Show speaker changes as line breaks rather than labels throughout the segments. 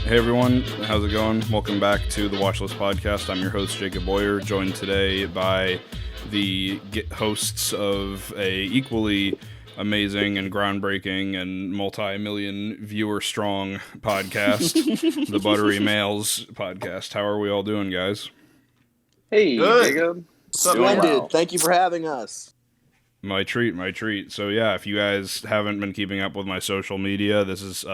Hey everyone, how's it going? Welcome back to the Watchlist Podcast. I'm your host, Jacob Boyer, joined today by the hosts of a equally amazing and groundbreaking and multi-million viewer strong podcast, the Buttery Males podcast. How are we all doing, guys?
Hey,
Good.
Jacob.
Splendid.
Well.
Thank you for having us.
My treat. So yeah, if you guys haven't been keeping up with my social media, this is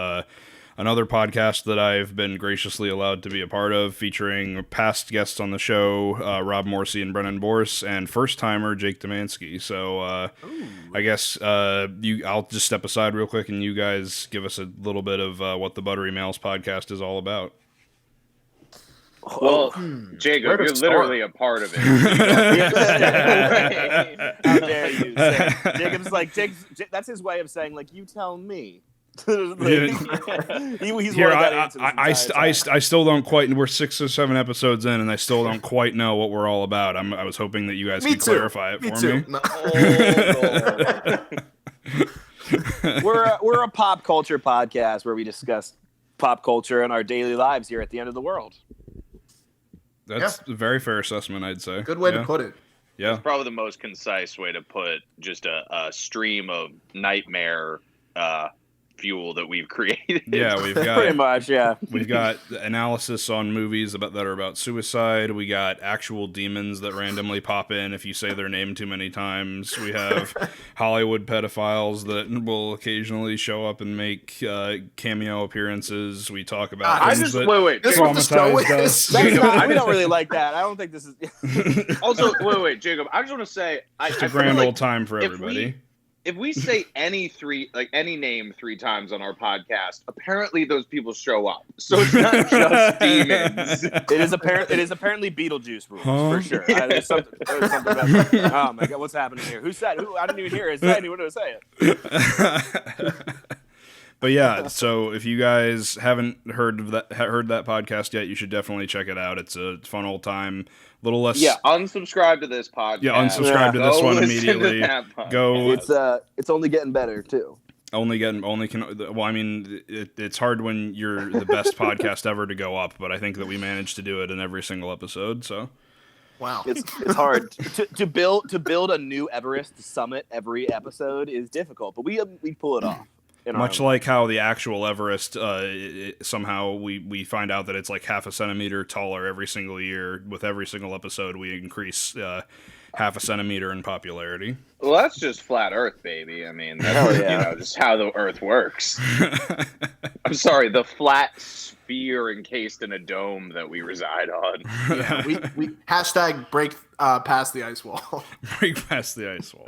another podcast that I've been graciously allowed to be a part of, featuring past guests on the show, Rob Morrissey and Brennan Bourse, and first-timer Jake Demansky. So I guess I'll just step aside real quick, and you guys give us a little bit of what the Buttery Males podcast is all about.
Well, Jacob, you're literally a part of it.
How dare you? Jacob's like, that's his way of saying, like, you tell me. He's
Here, I still don't quite. We're 6 or 7 episodes in, and I still don't quite know what we're all about. I was hoping that you guys could clarify it for me.
No. We're a pop culture podcast where we discuss pop culture and our daily lives here at the end of the world.
That's a very fair assessment, I'd say.
Good way to put it.
Yeah,
It's probably the most concise way to put just a stream of nightmare fuel that we've created.
Yeah, we've got
Pretty much, yeah.
We've got analysis on movies that are about suicide. We got actual demons that randomly pop in if you say their name too many times. We have Hollywood pedophiles that will occasionally show up and make cameo appearances. We talk about things that
wait.
This is what the show is.
We don't really like that. I don't think this is...
Also, wait, Jacob. I just want to say,
it's a grand old time for everybody.
If we say any name 3 times on our podcast, apparently those people show up. So it's not just demons.
It is apparently Beetlejuice rules for sure. There's something about that. Oh my god, what's happening here? Who said? I didn't even hear it. Is that anyone to say it?
But yeah, so if you guys haven't heard that podcast yet, you should definitely check it out. It's a fun old time. A little less.
Yeah, unsubscribe to this podcast.
Yeah, unsubscribe to this one immediately. Go.
It's only getting better too.
Well, I mean, it's hard when you're the best podcast ever to go up, but I think that we managed to do it in every single episode. So.
Wow,
it's hard to build a new Everest summit every episode is difficult, but we pull it off.
Much like how the actual Everest, somehow we find out that it's like half a centimeter taller every single year. With every single episode, we increase half a centimeter in popularity.
Well, that's just flat Earth, baby. I mean, that's just how the Earth works. I'm sorry, the flat sphere encased in a dome that we reside on.
Yeah, we hashtag break past the ice wall.
Break past the ice wall.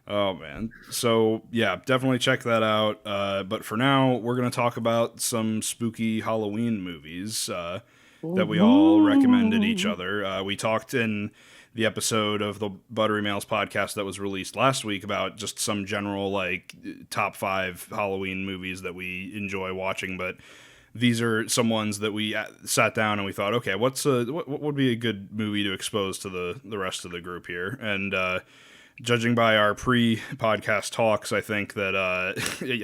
Oh, man. So, yeah, definitely check that out. But for now, we're going to talk about some spooky Halloween movies that we all recommended each other. We talked in the episode of the Buttery Males podcast that was released last week about just some general, like, top 5 Halloween movies that we enjoy watching. But these are some ones that we sat down and we thought, okay, what would be a good movie to expose to the rest of the group here? And judging by our pre-podcast talks, I think that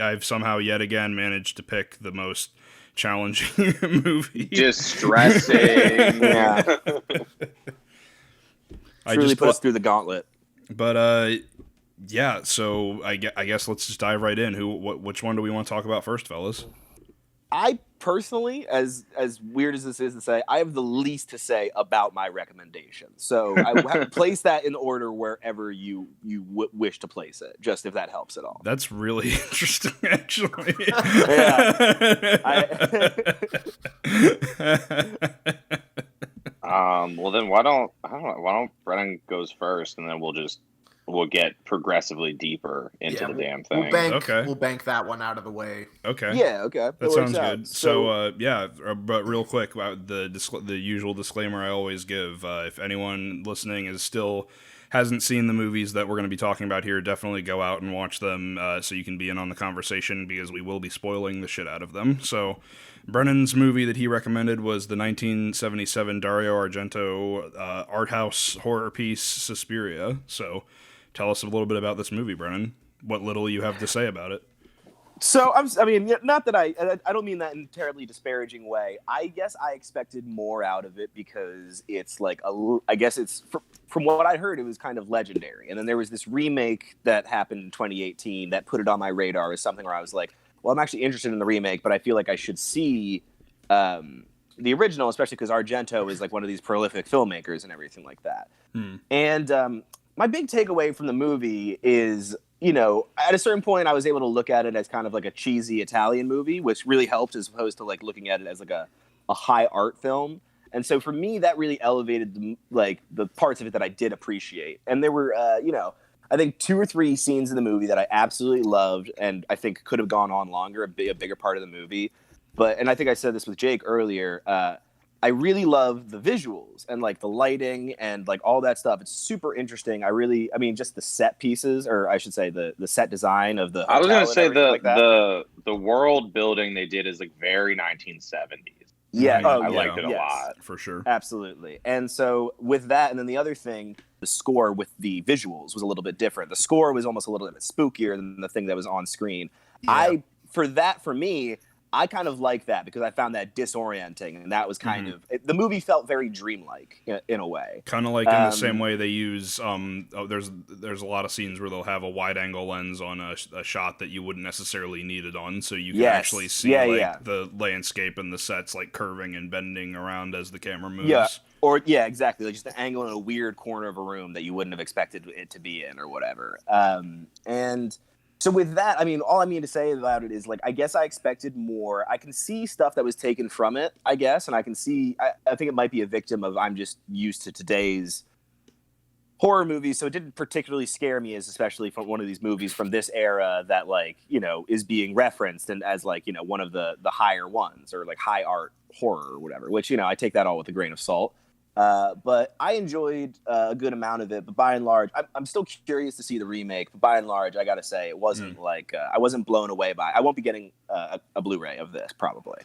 I've somehow yet again managed to pick the most challenging movie.
Distressing.
Yeah. Truly put us through the gauntlet.
But yeah, so I guess let's just dive right in. Which one do we want to talk about first, fellas?
I personally, as weird as this is to say, I have the least to say about my recommendation. So I place that in order wherever you wish to place it, just if that helps at all.
That's really interesting, actually.
Well, then why don't Brennan goes first, and then we'll get progressively deeper into the damn thing.
We'll bank that one out of the way.
Okay.
Yeah. Okay.
That sounds good. So yeah, but real quick, the usual disclaimer I always give: if anyone listening hasn't seen the movies that we're going to be talking about here, definitely go out and watch them so you can be in on the conversation, because we will be spoiling the shit out of them. So Brennan's movie that he recommended was the 1977 Dario Argento art house horror piece Suspiria. So tell us a little bit about this movie, Brennan. What little you have to say about it.
So I mean, not that I don't mean that in a terribly disparaging way. I guess I expected more out of it because it's like I guess it's from what I heard, it was kind of legendary. And then there was this remake that happened in 2018 that put it on my radar as something where I was like, well, I'm actually interested in the remake, but I feel like I should see the original, especially because Argento is like one of these prolific filmmakers and everything like that. And my big takeaway from the movie is, you know, at a certain point, I was able to look at it as kind of like a cheesy Italian movie, which really helped as opposed to like looking at it as like a high art film. And so for me, that really elevated the parts of it that I did appreciate. And there were, you know, I think 2 or 3 scenes in the movie that I absolutely loved, and I think could have gone on longer, a bigger part of the movie. And I think I said this with Jake earlier. I really love the visuals and like the lighting and like all that stuff. It's super interesting. I mean, just the set pieces, or I should say the set design of the hotel.
I was going to say
the
world building they did is like very 1970s.
Yeah,
I liked it a lot.
For sure.
Absolutely. And so with that, and then the other thing, the score with the visuals was a little bit different. The score was almost a little bit spookier than the thing that was on screen. Yeah. For me, I kind of like that because I found that disorienting, and that was kind of the movie felt very dreamlike in a way.
Kind of like in the same way they use. There's a lot of scenes where they'll have a wide angle lens on a shot that you wouldn't necessarily need it on, so you can actually see the landscape and the sets like curving and bending around as the camera moves.
Yeah. Exactly. Like just an angle in a weird corner of a room that you wouldn't have expected it to be in or whatever. And so with that, I mean, all I mean to say about it is, like, I guess I expected more. I can see stuff that was taken from it, I guess, and I can see, I think it might be a victim of I'm just used to today's horror movies, so it didn't particularly scare me as especially from one of these movies from this era that, like, you know, is being referenced and as, like, you know, one of the higher ones or, like, high art horror or whatever, which, you know, I take that all with a grain of salt. But I enjoyed a good amount of it. But by and large, I'm still curious to see the remake. But by and large, I got to say, it wasn't like I wasn't blown away by it. I won't be getting a Blu-ray of this, probably.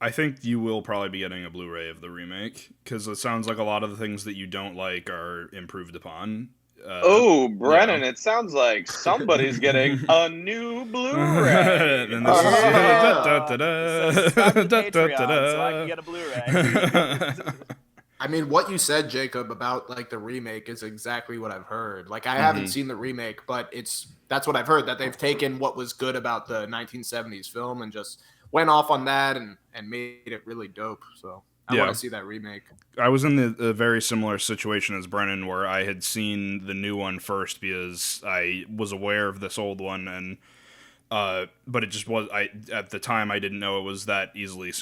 I think you will probably be getting a Blu-ray of the remake because it sounds like a lot of the things that you don't like are improved upon.
Brennan, it sounds like somebody's getting a new Blu-ray.
And this is Patreon, so I can get a Blu-ray.
I mean, what you said, Jacob, about like the remake is exactly what I've heard. Like, I haven't seen the remake, but that's what I've heard, that they've taken what was good about the 1970s film and just went off on that and made it really dope. So I want to see that remake. I
was in a very similar situation as Brennan, where I had seen the new one first because I was aware of this old one, and but it just was. At the time I didn't know it was that easily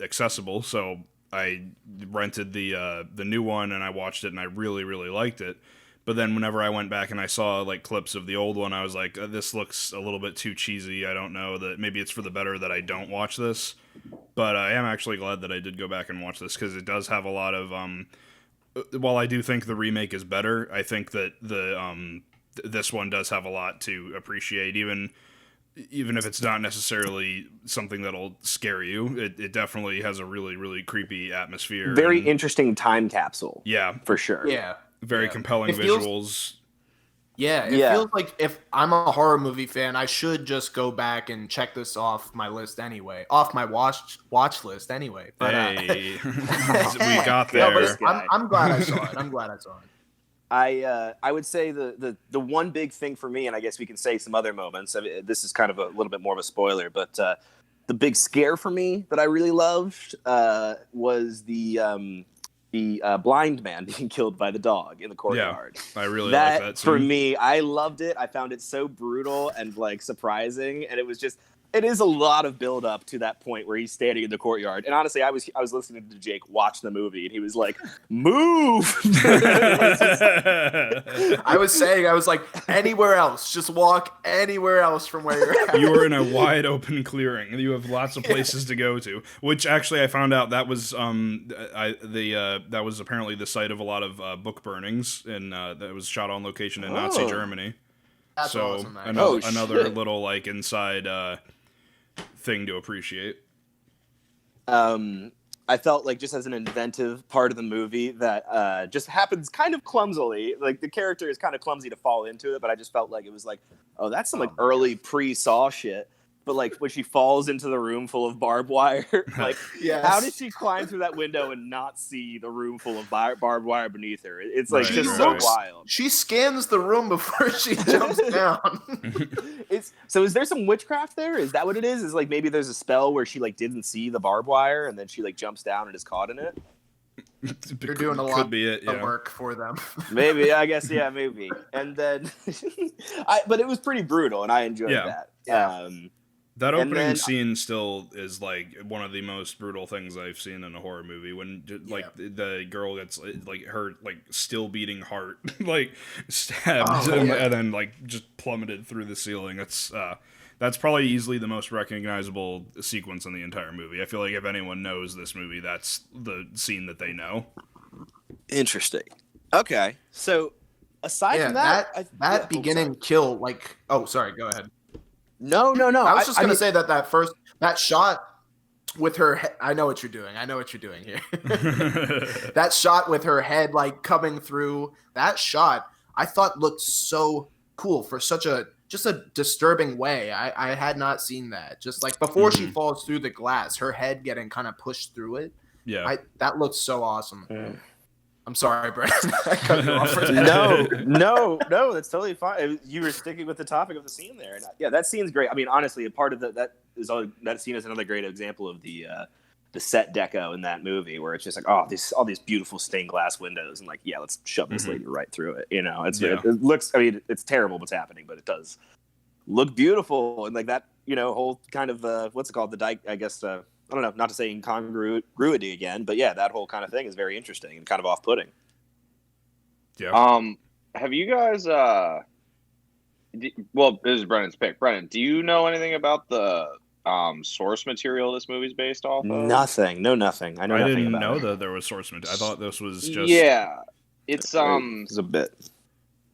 accessible, so I rented the new one and I watched it and I really, really liked it. But then whenever I went back and I saw like clips of the old one, I was like, this looks a little bit too cheesy. I don't know, that maybe it's for the better that I don't watch this. But I am actually glad that I did go back and watch this because it does have a lot of while I do think the remake is better, I think that this one does have a lot to appreciate, even if it's not necessarily something that'll scare you. It definitely has a really, really creepy atmosphere.
Very interesting time capsule.
Yeah.
For sure.
Yeah.
Very compelling visuals.
It feels like if I'm a horror movie fan, I should just go back and check this off my list anyway. Off my watch list anyway. But,
hey. We got there.
I'm glad I saw it.
I would say the one big thing for me, and I guess we can say some other moments. I mean, this is kind of a little bit more of a spoiler, but the big scare for me that I really loved was the blind man being killed by the dog in the courtyard.
Yeah, I really like that scene.
For me, I loved it. I found it so brutal and like surprising, and it is a lot of build up to that point where he's standing in the courtyard. And honestly, I was listening to Jake watch the movie, and he was like, "Move!"
I was like, anywhere else, just walk anywhere else from where you're at.
You were in a wide open clearing. You have lots of places to go to. Which actually, I found out that was that was apparently the site of a lot of book burnings, and that was shot on location in Nazi Germany.
That's
so
awesome,
another little like inside thing to appreciate.
I felt like just as an inventive part of the movie that just happens kind of clumsily. Like the character is kind of clumsy to fall into it, but I just felt like it was like, oh, that's some like early pre-Saw shit. but like when she falls into the room full of barbed wire, like
Yes.
how did she climb through that window and not see the room full of barbed wire beneath her? It's like
Right,
just
right.
so wild.
She scans the room before she jumps down.
Is there some witchcraft there? Is that what it is? Is like maybe there's a spell where she like didn't see the barbed wire and then she like jumps down and is caught in it?
You're doing a
Could
lot
be it,
of
yeah.
work for them.
Maybe, I guess, yeah, maybe. And then, but it was pretty brutal, and I enjoyed that.
That
and
opening
then-
scene still is like one of the most brutal things I've seen in a horror movie. When like the girl gets like her like still beating heart like stabbed and then like just plummeted through the ceiling. That's probably easily the most recognizable sequence in the entire movie. I feel like if anyone knows this movie, that's the scene that they know.
Interesting. Okay, so aside from that,
beginning kill, like,
sorry,
go ahead.
No.
I was just gonna say that shot with her. I know what you're doing. I know what you're doing here. That shot with her head like coming through. That shot I thought looked so cool for such a disturbing way. I had not seen that. Just like before she falls through the glass, her head getting kind of pushed through it.
Yeah,
that looks so awesome. I'm sorry, Brett. I cut you off for that.
No, that's totally fine. You were sticking with the topic of the scene there. And yeah, that scene's great. I mean, honestly, a part of that scene is another great example of the set deco in that movie, where it's just like, all these beautiful stained glass windows, and like, yeah, let's shove this lady right through it. You know, it looks. I mean, it's terrible what's happening, but it does look beautiful, and like that, whole kind of what's it called? I guess. I don't know, not to say incongruity again, but yeah, that whole kind of thing is very interesting and kind of off-putting.
Yeah.
Have you guys? This is Brennan's pick. Brennan, do you know anything about the source material this movie's based off of?
Nothing. I know nothing.
I didn't know that there was source material. I thought this was just
It's
It's a bit.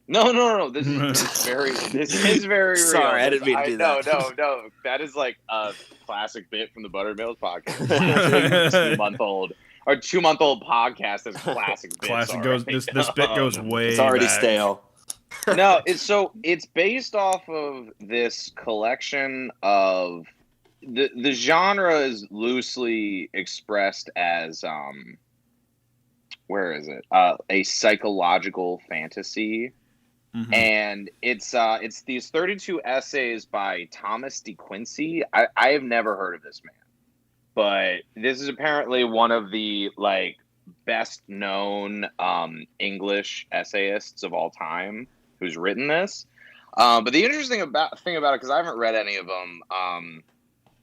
No. This is very real.
Sorry, I didn't mean to do that.
No. That is like a classic bit from the Buttery Males podcast. 2-month-old podcast is classic bits.
Classic goes. This bit goes way.
It's already
back.
stale.
No, it's based off of this collection of the genre is loosely expressed as where is it? A psychological fantasy.
Mm-hmm.
And it's these 32 essays by Thomas De Quincey. I have never heard of this man, but this is apparently one of the like best known English essayists of all time who's written this. But the interesting thing about it, because I haven't read any of them,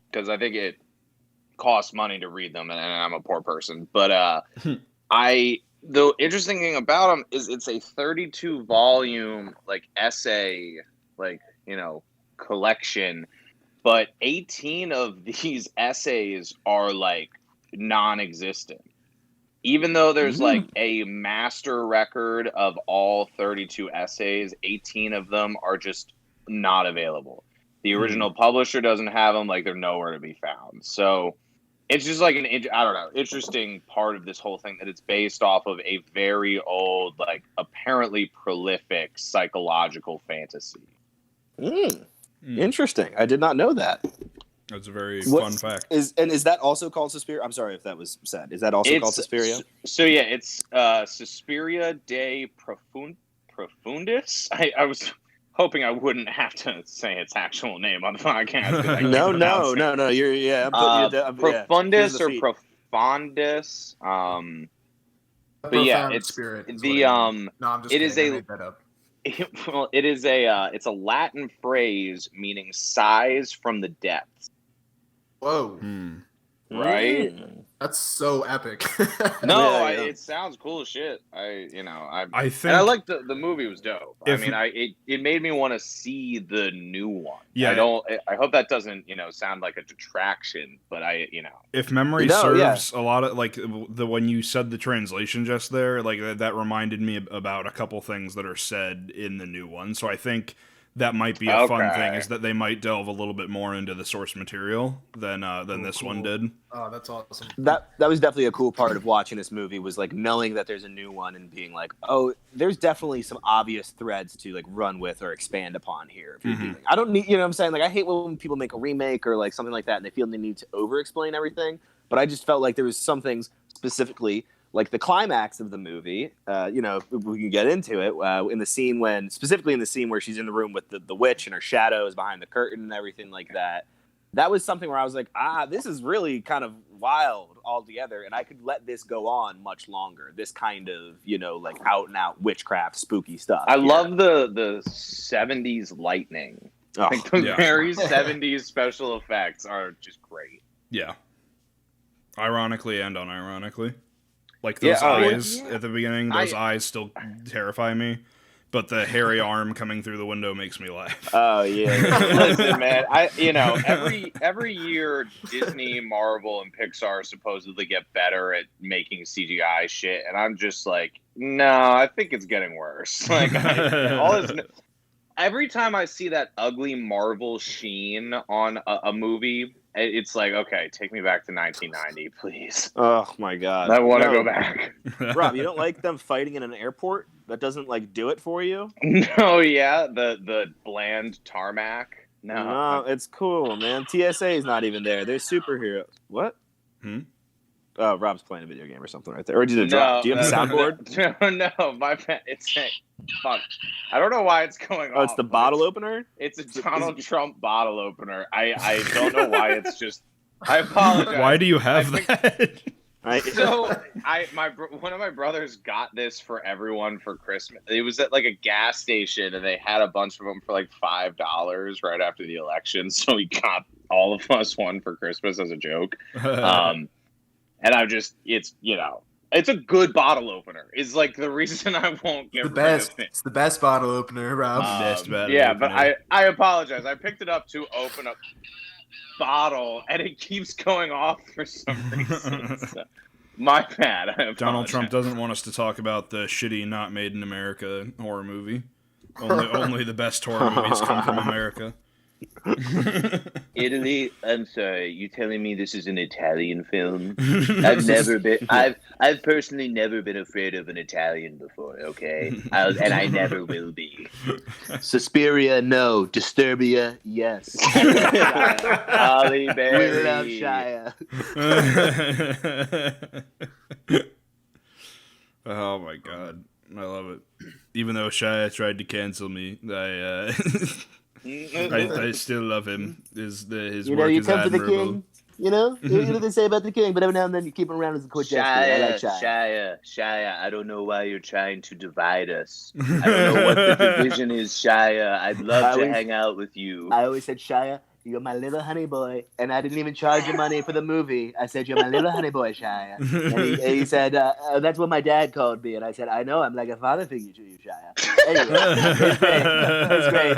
because I think it costs money to read them, and I'm a poor person. But the interesting thing about them is it's a 32 volume like essay, like, collection, but 18 of these essays are like non-existent. Even though there's like a master record of all 32 essays, 18 of them are just not available. The original publisher doesn't have them, like they're nowhere to be found. So it's just like interesting part of this whole thing that it's based off of a very old, like apparently prolific psychological fantasy.
Interesting. I did not know that.
That's a very fun fact.
Is that also called Suspiria? I'm sorry if that was said. Is that also called Suspiria?
So yeah, it's Suspiria de Profundis. I was hoping I wouldn't have to say its actual name on the podcast.
No. You're
Profundis or Profundis. But yeah, it's
spirit
the
No, I'm just
it
kidding.
is
I
a
made that up.
well, it is it's a Latin phrase meaning sighs from the depths.
Whoa.
Right?
That's so epic.
No,
Yeah.
it sounds cool as shit. I
think,
and I like the movie was dope.
If-
It made me want to see the new one.
Yeah.
I hope that doesn't sound like a detraction, but
if memory serves, a lot of like when you said the translation just there, like that reminded me about a couple things that are said in the new one. So I think that might be a fun
Okay.
thing, is that they might delve a little bit more into the source material than this one did.
Oh, that's awesome.
That was definitely a cool part of watching this movie, was like knowing that there's a new one and being like, oh, there's definitely some obvious threads to like run with or expand upon here. If you're doing, I don't need, you know what I'm saying? Like, I hate when people make a remake or like something like that and they feel they need to over explain everything. But I just felt like there was some things specifically, like the climax of the movie, you know, if we can get into it, in the scene specifically in the scene where she's in the room with the witch and her shadow is behind the curtain and everything like that. That was something where I was like, this is really kind of wild altogether, and I could let this go on much longer. This kind of, you know, like out and out witchcraft, spooky stuff.
I love the 70s lightning.
Oh,
Like the
yeah.
very 70s special effects are just great.
Yeah. Ironically and unironically. Like those
Yeah,
eyes
yeah.
at the beginning, those eyes still terrify me. But the hairy arm coming through the window makes me laugh.
Oh yeah.
Listen, man, every year Disney, Marvel, and Pixar supposedly get better at making CGI shit, and I'm just like, no, I think it's getting worse. Like every time I see that ugly Marvel sheen on a movie, it's like, okay, take me back to 1990, please.
Oh my god.
I want to
No.
go back.
Rob, you don't like them fighting in an airport? That doesn't like do it for you?
No, yeah, the bland tarmac.
No, it's cool, man. TSA is not even there. They're superheroes. What? Oh, Rob's playing a video game or something right there. Or did it drop? Do you have a soundboard?
No, my pet. It's a fuck. I don't know why it's going on.
Oh, it's the bottle opener?
It's a Donald Trump bottle opener. I don't know why it's just. I apologize.
Why do you have that?
So one of my brothers got this for everyone for Christmas. It was at like a gas station, and they had a bunch of them for like $5 right after the election. So he got all of us one for Christmas as a joke. And I'm just, it's, you know, it's a good bottle opener. Is like the reason I won't get
The
rid
best.
of it.
It's the best bottle opener, Rob.
Best bottle
Yeah,
opener.
but I apologize. I picked it up to open a bottle, and it keeps going off for some reason. So, my bad. I apologize.
Donald Trump doesn't want us to talk about the shitty not made in America horror movie. Only the best horror movies come from America.
Italy? I'm sorry. You telling me this is an Italian film? I've personally never been afraid of an Italian before. Okay, and I never will be.
Suspiria, no. Disturbia, yes.
Holly Berry.
We love Shia.
Oh my god, I love it. Even though Shia tried to cancel me, I still love him. His
You know,
work
you
is
come for the
admirable.
king. You know what they say about the king, but every now and then you keep him around as a court jester. I like Shia.
Shia, I don't know why you're trying to divide us. I don't know what the division is, Shia. I'd love to hang out with you.
I always said, Shia, you're my little honey boy. And I didn't even charge you money for the movie. I said, you're my little honey boy, Shia. And he said, that's what my dad called me. And I said, I know, I'm like a father figure to you, Shia. Anyway, it's great.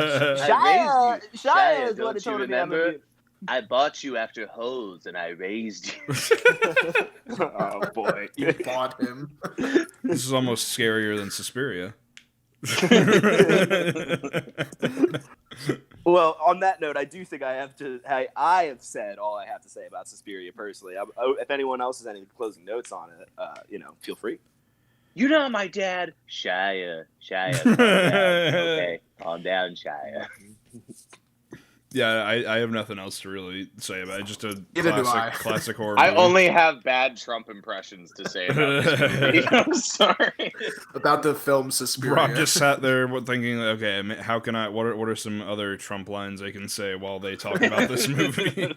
Shia is what it told me I'm a dude.
I bought you after hoes, and I raised you.
Oh, boy.
You bought him.
This is almost scarier than Suspiria.
Well, on that note, I do think I have said all I have to say about Suspiria personally. If anyone else has any closing notes on it, feel free.
You know my dad, Shia. Calm down. Okay, calm down, Shia.
Yeah, I have nothing else to really say about it. Just a
Neither do I.
classic horror
I
movie.
only have bad Trump impressions to say about this movie. I'm sorry.
About the film Suspiria.
Rob just sat there thinking, okay, how can I? What are some other Trump lines I can say while they talk about this movie?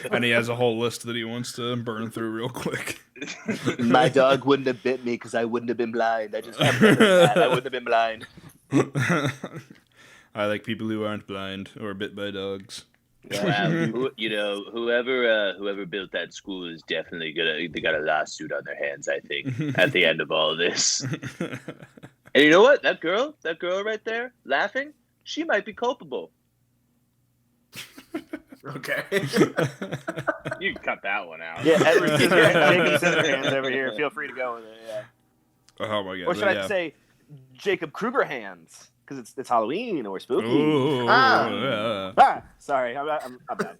And he has a whole list that he wants to burn through real quick.
My dog wouldn't have bit me because I wouldn't have been blind. I wouldn't have been blind.
I like people who aren't blind or bit by dogs.
Wow, whoever built that school is definitely they got a lawsuit on their hands, I think, at the end of all of this. And you know what? That girl right there laughing, she might be culpable.
Okay.
You can cut that one out.
Yeah, Edward Jacob Scissorhands over here. Feel free to go with it. Yeah.
Oh my god!
Or should I say, Jacob Kruger hands? because it's Halloween or spooky.
Ooh, yeah.
Sorry, I'm bad.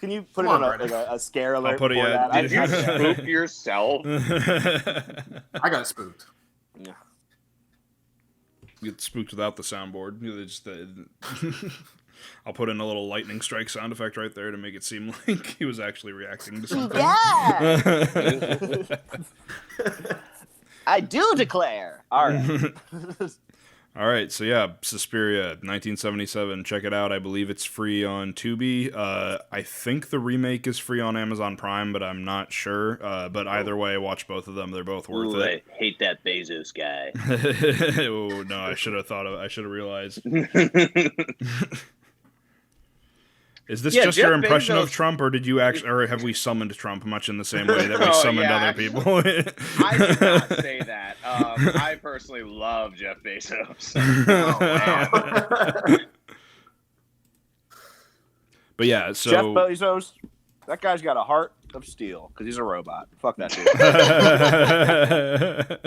Can you put
Come
it
on,
on a scare alert?
I'll put it.
before
Yeah,
that?
Did you spook yourself?
I got spooked.
Yeah.
You get spooked without the soundboard. I'll put in a little lightning strike sound effect right there to make it seem like he was actually reacting to something.
Yeah. I do declare. All right.
All right, so yeah, Suspiria, 1977. Check it out. I believe it's free on Tubi. I think the remake is free on Amazon Prime, but I'm not sure. But either way, watch both of them. They're both worth it.
I hate that Bezos guy.
Oh no, I should have realized. Is this just
Jeff
your impression
Bezos...
of Trump, or did you actually, or have we summoned Trump much in the same way that we summoned other people?
I did not say that. I personally love Jeff Bezos.
But yeah, so
Jeff Bezos, that guy's got a heart of steel because he's a robot. Fuck that dude.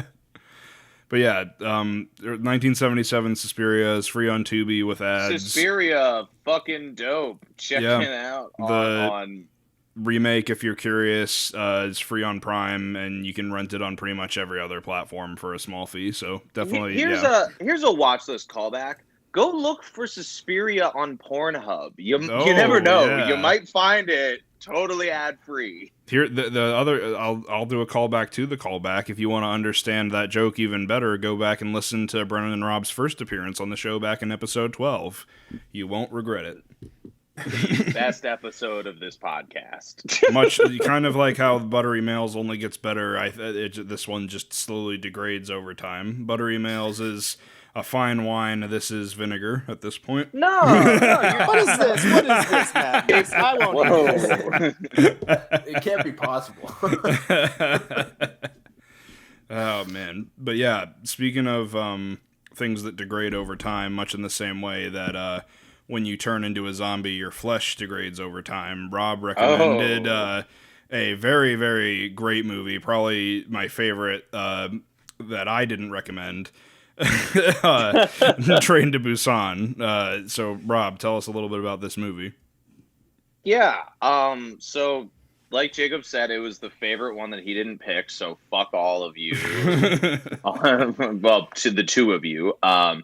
But yeah, 1977 Suspiria is free on Tubi with ads.
Suspiria, fucking dope. Check it out on
remake, if you're curious, is free on Prime, and you can rent it on pretty much every other platform for a small fee. So definitely,
here's a watch list callback. Go look for Suspiria on Pornhub. You never know.
Yeah.
You might find it totally ad free.
Here, the other, I'll do a callback to the callback. If you want to understand that joke even better, go back and listen to Brennan and Rob's first appearance on the show back in episode 12. You won't regret it.
The best episode of this podcast.
Much kind of like how Buttery Males only gets better. This one just slowly degrades over time. Buttery Males is a fine wine. This is vinegar at this point.
No,
what is this? What is this, man? I won't do this.
It can't be possible.
Oh man, but yeah. Speaking of things that degrade over time, much in the same way that when you turn into a zombie, your flesh degrades over time. Rob recommended a very, very great movie, probably my favorite that I didn't recommend. Train to Busan. So Rob, tell us a little bit about this movie.
Yeah. So like Jacob said, it was the favorite one that he didn't pick. So fuck all of you. Well, to the two of you. Train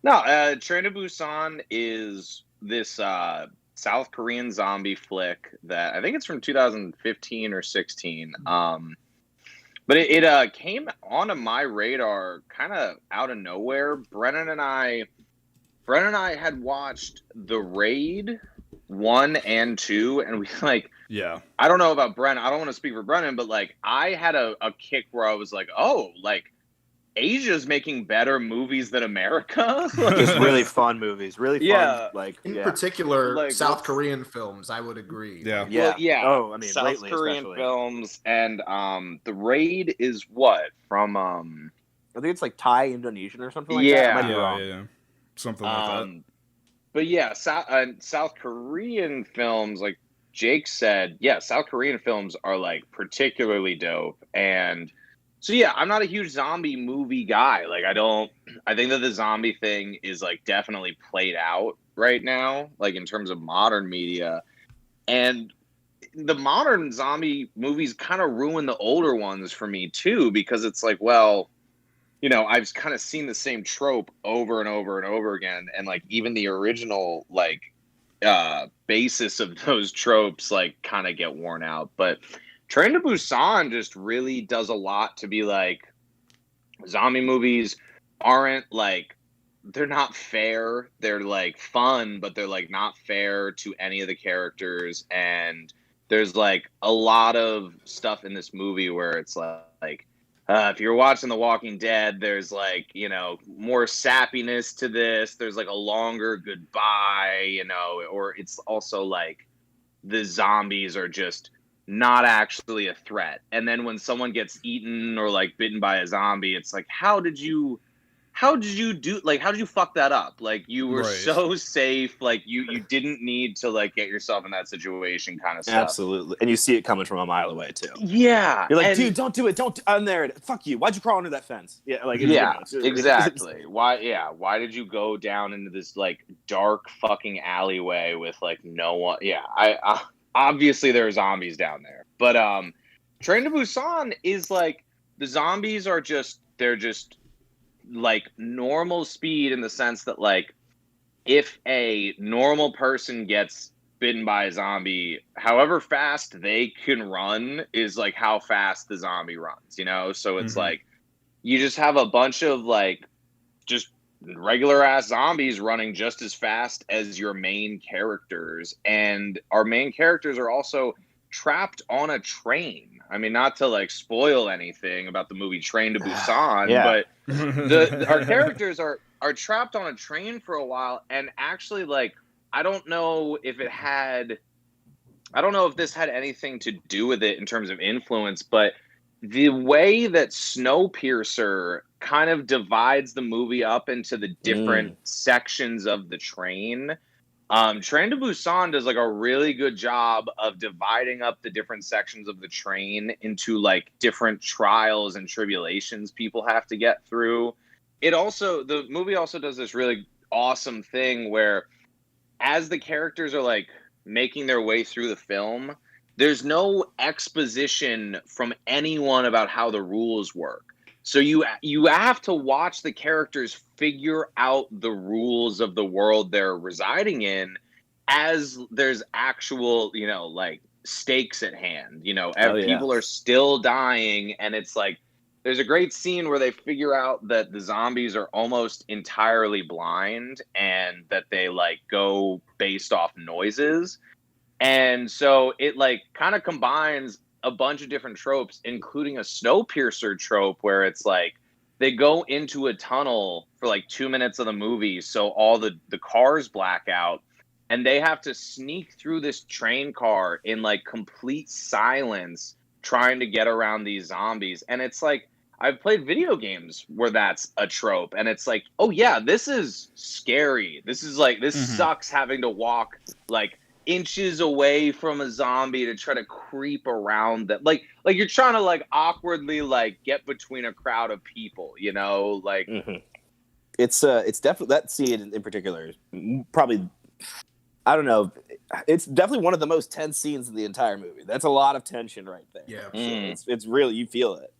to Busan is this South Korean zombie flick that I think it's from 2015 or 16. But it came onto my radar kind of out of nowhere. Brennan and I had watched The Raid 1 and 2, and we
yeah.
I don't know about Brennan. I don't want to speak for Brennan, but I had a kick where I was like, oh, Asia's making better movies than America.
Just really fun movies, really fun.
Yeah.
In particular, South Korean films, I would agree.
Yeah.
Yeah.
Well, yeah.
Oh, I mean,
South
lately,
Korean
especially.
films, and The Raid is what from
I think it's Thai Indonesian or something like that.
Yeah.
I might be wrong.
Yeah. Something like that.
But yeah, South Korean films, like Jake said, South Korean films are particularly dope. And so yeah, I'm not a huge zombie movie guy. I think that the zombie thing is definitely played out right now, in terms of modern media. And the modern zombie movies kind of ruin the older ones for me too, because it's I've kind of seen the same trope over and over and over again. And even the original basis of those tropes kind of get worn out. But Train to Busan just really does a lot to be zombie movies aren't they're not fair. They're fun, but they're not fair to any of the characters. And there's a lot of stuff in this movie where it's if you're watching The Walking Dead, there's more sappiness to this. There's a longer goodbye, or it's also the zombies are just not actually a threat. And then when someone gets eaten or bitten by a zombie, it's how did you how did you fuck that up? Like, you were
Right.
so safe. Like, you didn't need to, like, get yourself in that situation kind of stuff.
Absolutely. And you see it coming from a mile away, too.
Yeah.
You're like, dude, don't do it. I'm there. Fuck you. Why'd you crawl under that fence? Yeah, like,
exactly. Why did you go down into this, like, dark fucking alleyway with, like, no one? Yeah, I obviously there are zombies down there. But Train to Busan is, like, the zombies are they're just like normal speed in the sense that, like, if a normal person gets bitten by a zombie, however fast they can run is like how fast the zombie runs, you know? So it's like you just have a bunch of like just regular ass zombies running just as fast as your main characters, and our main characters are also trapped on a train. I mean, not to like spoil anything about the movie Train to Busan, but our characters are trapped on a train for a while, and actually, like, I don't know if this had anything to do with it in terms of influence, but the way that Snowpiercer kind of divides the movie up into the different sections of the train. Train to Busan does like a really good job of dividing up the different sections of the train into like different trials and tribulations people have to get through. The movie also does this really awesome thing where as the characters are like making their way through the film, there's no exposition from anyone about how the rules work. So you have to watch the characters figure out the rules of the world they're residing in as there's actual, you know, like stakes at hand. You know, people are still dying, and it's like there's a great scene where they figure out that the zombies are almost entirely blind and that they like go based off noises. And so it like kind of combines a bunch of different tropes, including a Snowpiercer trope where it's like they go into a tunnel for like 2 minutes of the movie, so all the cars black out, and they have to sneak through this train car in like complete silence trying to get around these zombies. And it's like, I've played video games where that's a trope, and it's like, oh yeah, this is scary. This is like, this sucks having to walk like inches away from a zombie to try to creep around them. Like you're trying to like awkwardly like get between a crowd of people, you know, like
it's definitely that scene in particular is probably, I don't know, it's definitely one of the most tense scenes in the entire movie. That's a lot of tension right there.
Yeah.
So it's really, you feel it.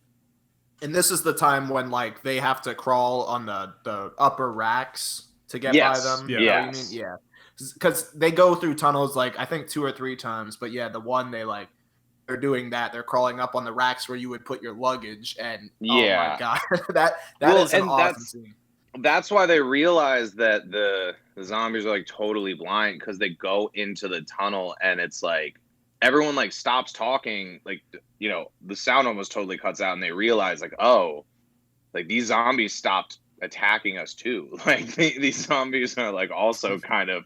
And this is the time when like they have to crawl on the upper racks to get by them.
Yeah.
You know what I mean? Yeah. Because they go through tunnels like I think 2 or 3 times, but yeah, the one they're doing that. They're crawling up on the racks where you would put your luggage, and oh my god, that is an awesome scene.
That's why they realize that the zombies are like totally blind, because they go into the tunnel and it's like everyone like stops talking, like, you know, the sound almost totally cuts out, and they realize like, oh, like these zombies stopped attacking us too. Like these zombies are like also kind of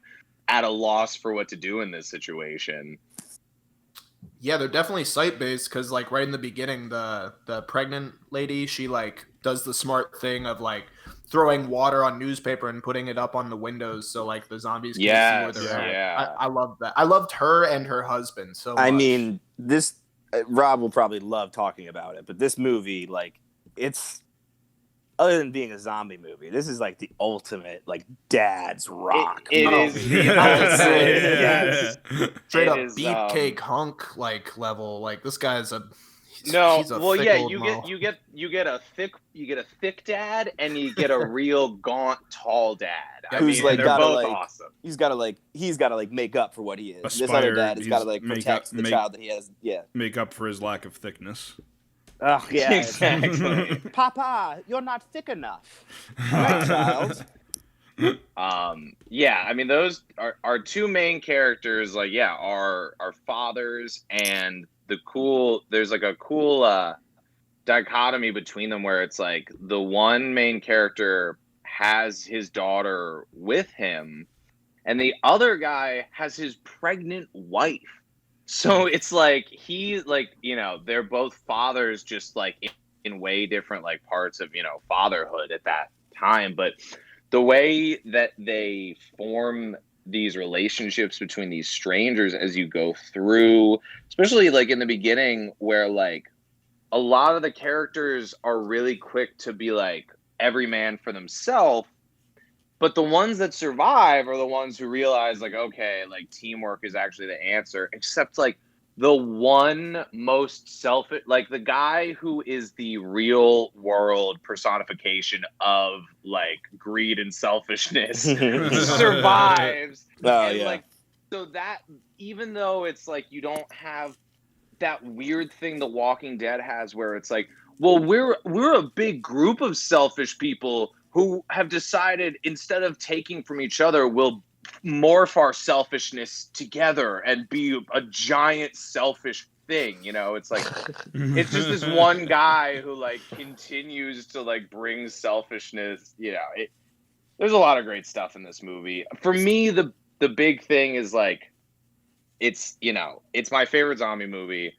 at a loss for what to do in this situation.
Yeah, they're definitely site-based, because like right in the beginning, the pregnant lady, she like does the smart thing of like throwing water on newspaper and putting it up on the windows so like the zombies can see where they're at.
Yeah.
I love that. I loved her and her husband so much.
I mean, this Rob will probably love talking about it, but this movie, like, it's, other than being a zombie movie, this is like the ultimate like dad's rock.
It
movie.
is the ultimate,
yes. Straight up
is,
beefcake hunk like level. Like this guy's he's a
well,
thick
yeah,
old
you
mo.
get a thick dad, and you get a real gaunt tall dad.
Who's like
they're
gotta
both
like
awesome.
he's gotta like make up for what he is. This other
Aspired,
dad has gotta like
he's
protect the child that he has. Yeah.
Make up for his lack of thickness.
Oh yeah.
Exactly.
Papa, you're not thick enough. Right, child.
Yeah, I mean, those are our 2 main characters. Like, yeah, are fathers, and there's like a cool dichotomy between them where it's like the one main character has his daughter with him, and the other guy has his pregnant wife. So it's like he, like, you know, they're both fathers, just like in way different like parts of, you know, fatherhood at that time, but the way that they form these relationships between these strangers as you go through, especially like in the beginning where like a lot of the characters are really quick to be like every man for themselves, but the ones that survive are the ones who realize like, okay, like teamwork is actually the answer, except like the one most selfish, like the guy who is the real world personification of like greed and selfishness survives.
Oh,
And
yeah.
like, so that even though it's like you don't have that weird thing The Walking Dead has where it's like, well, we're a big group of selfish people who have decided instead of taking from each other, we'll morph our selfishness together and be a giant selfish thing. You know, it's like it's just this one guy who like continues to like bring selfishness. You know, there's a lot of great stuff in this movie. For me, the big thing is like it's my favorite zombie movie.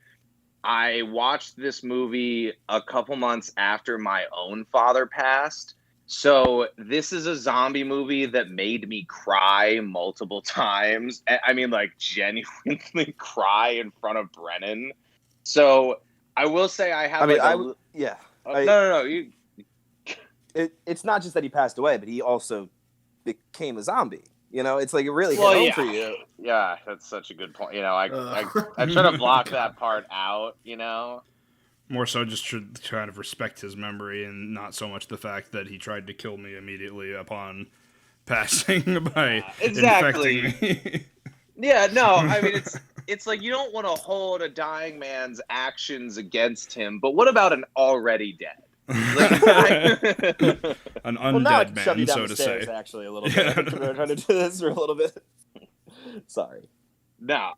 I watched this movie a couple months after my own father passed. So this is a zombie movie that made me cry multiple times. I mean, like genuinely cry in front of Brennan. So I will say I have. No.
It's not just that he passed away, but he also became a zombie. You know, it's like it really hit home for you.
Yeah, that's such a good point. You know, I try to block that part out. You know.
More so just to kind of respect his memory and not so much the fact that he tried to kill me immediately upon passing by infecting me.
Yeah, no, I mean, it's like you don't want to hold a dying man's actions against him, but what about an already dead?
An undead man, so to say.
Actually, a little bit. I'm trying to do this for a little bit. Sorry.
No,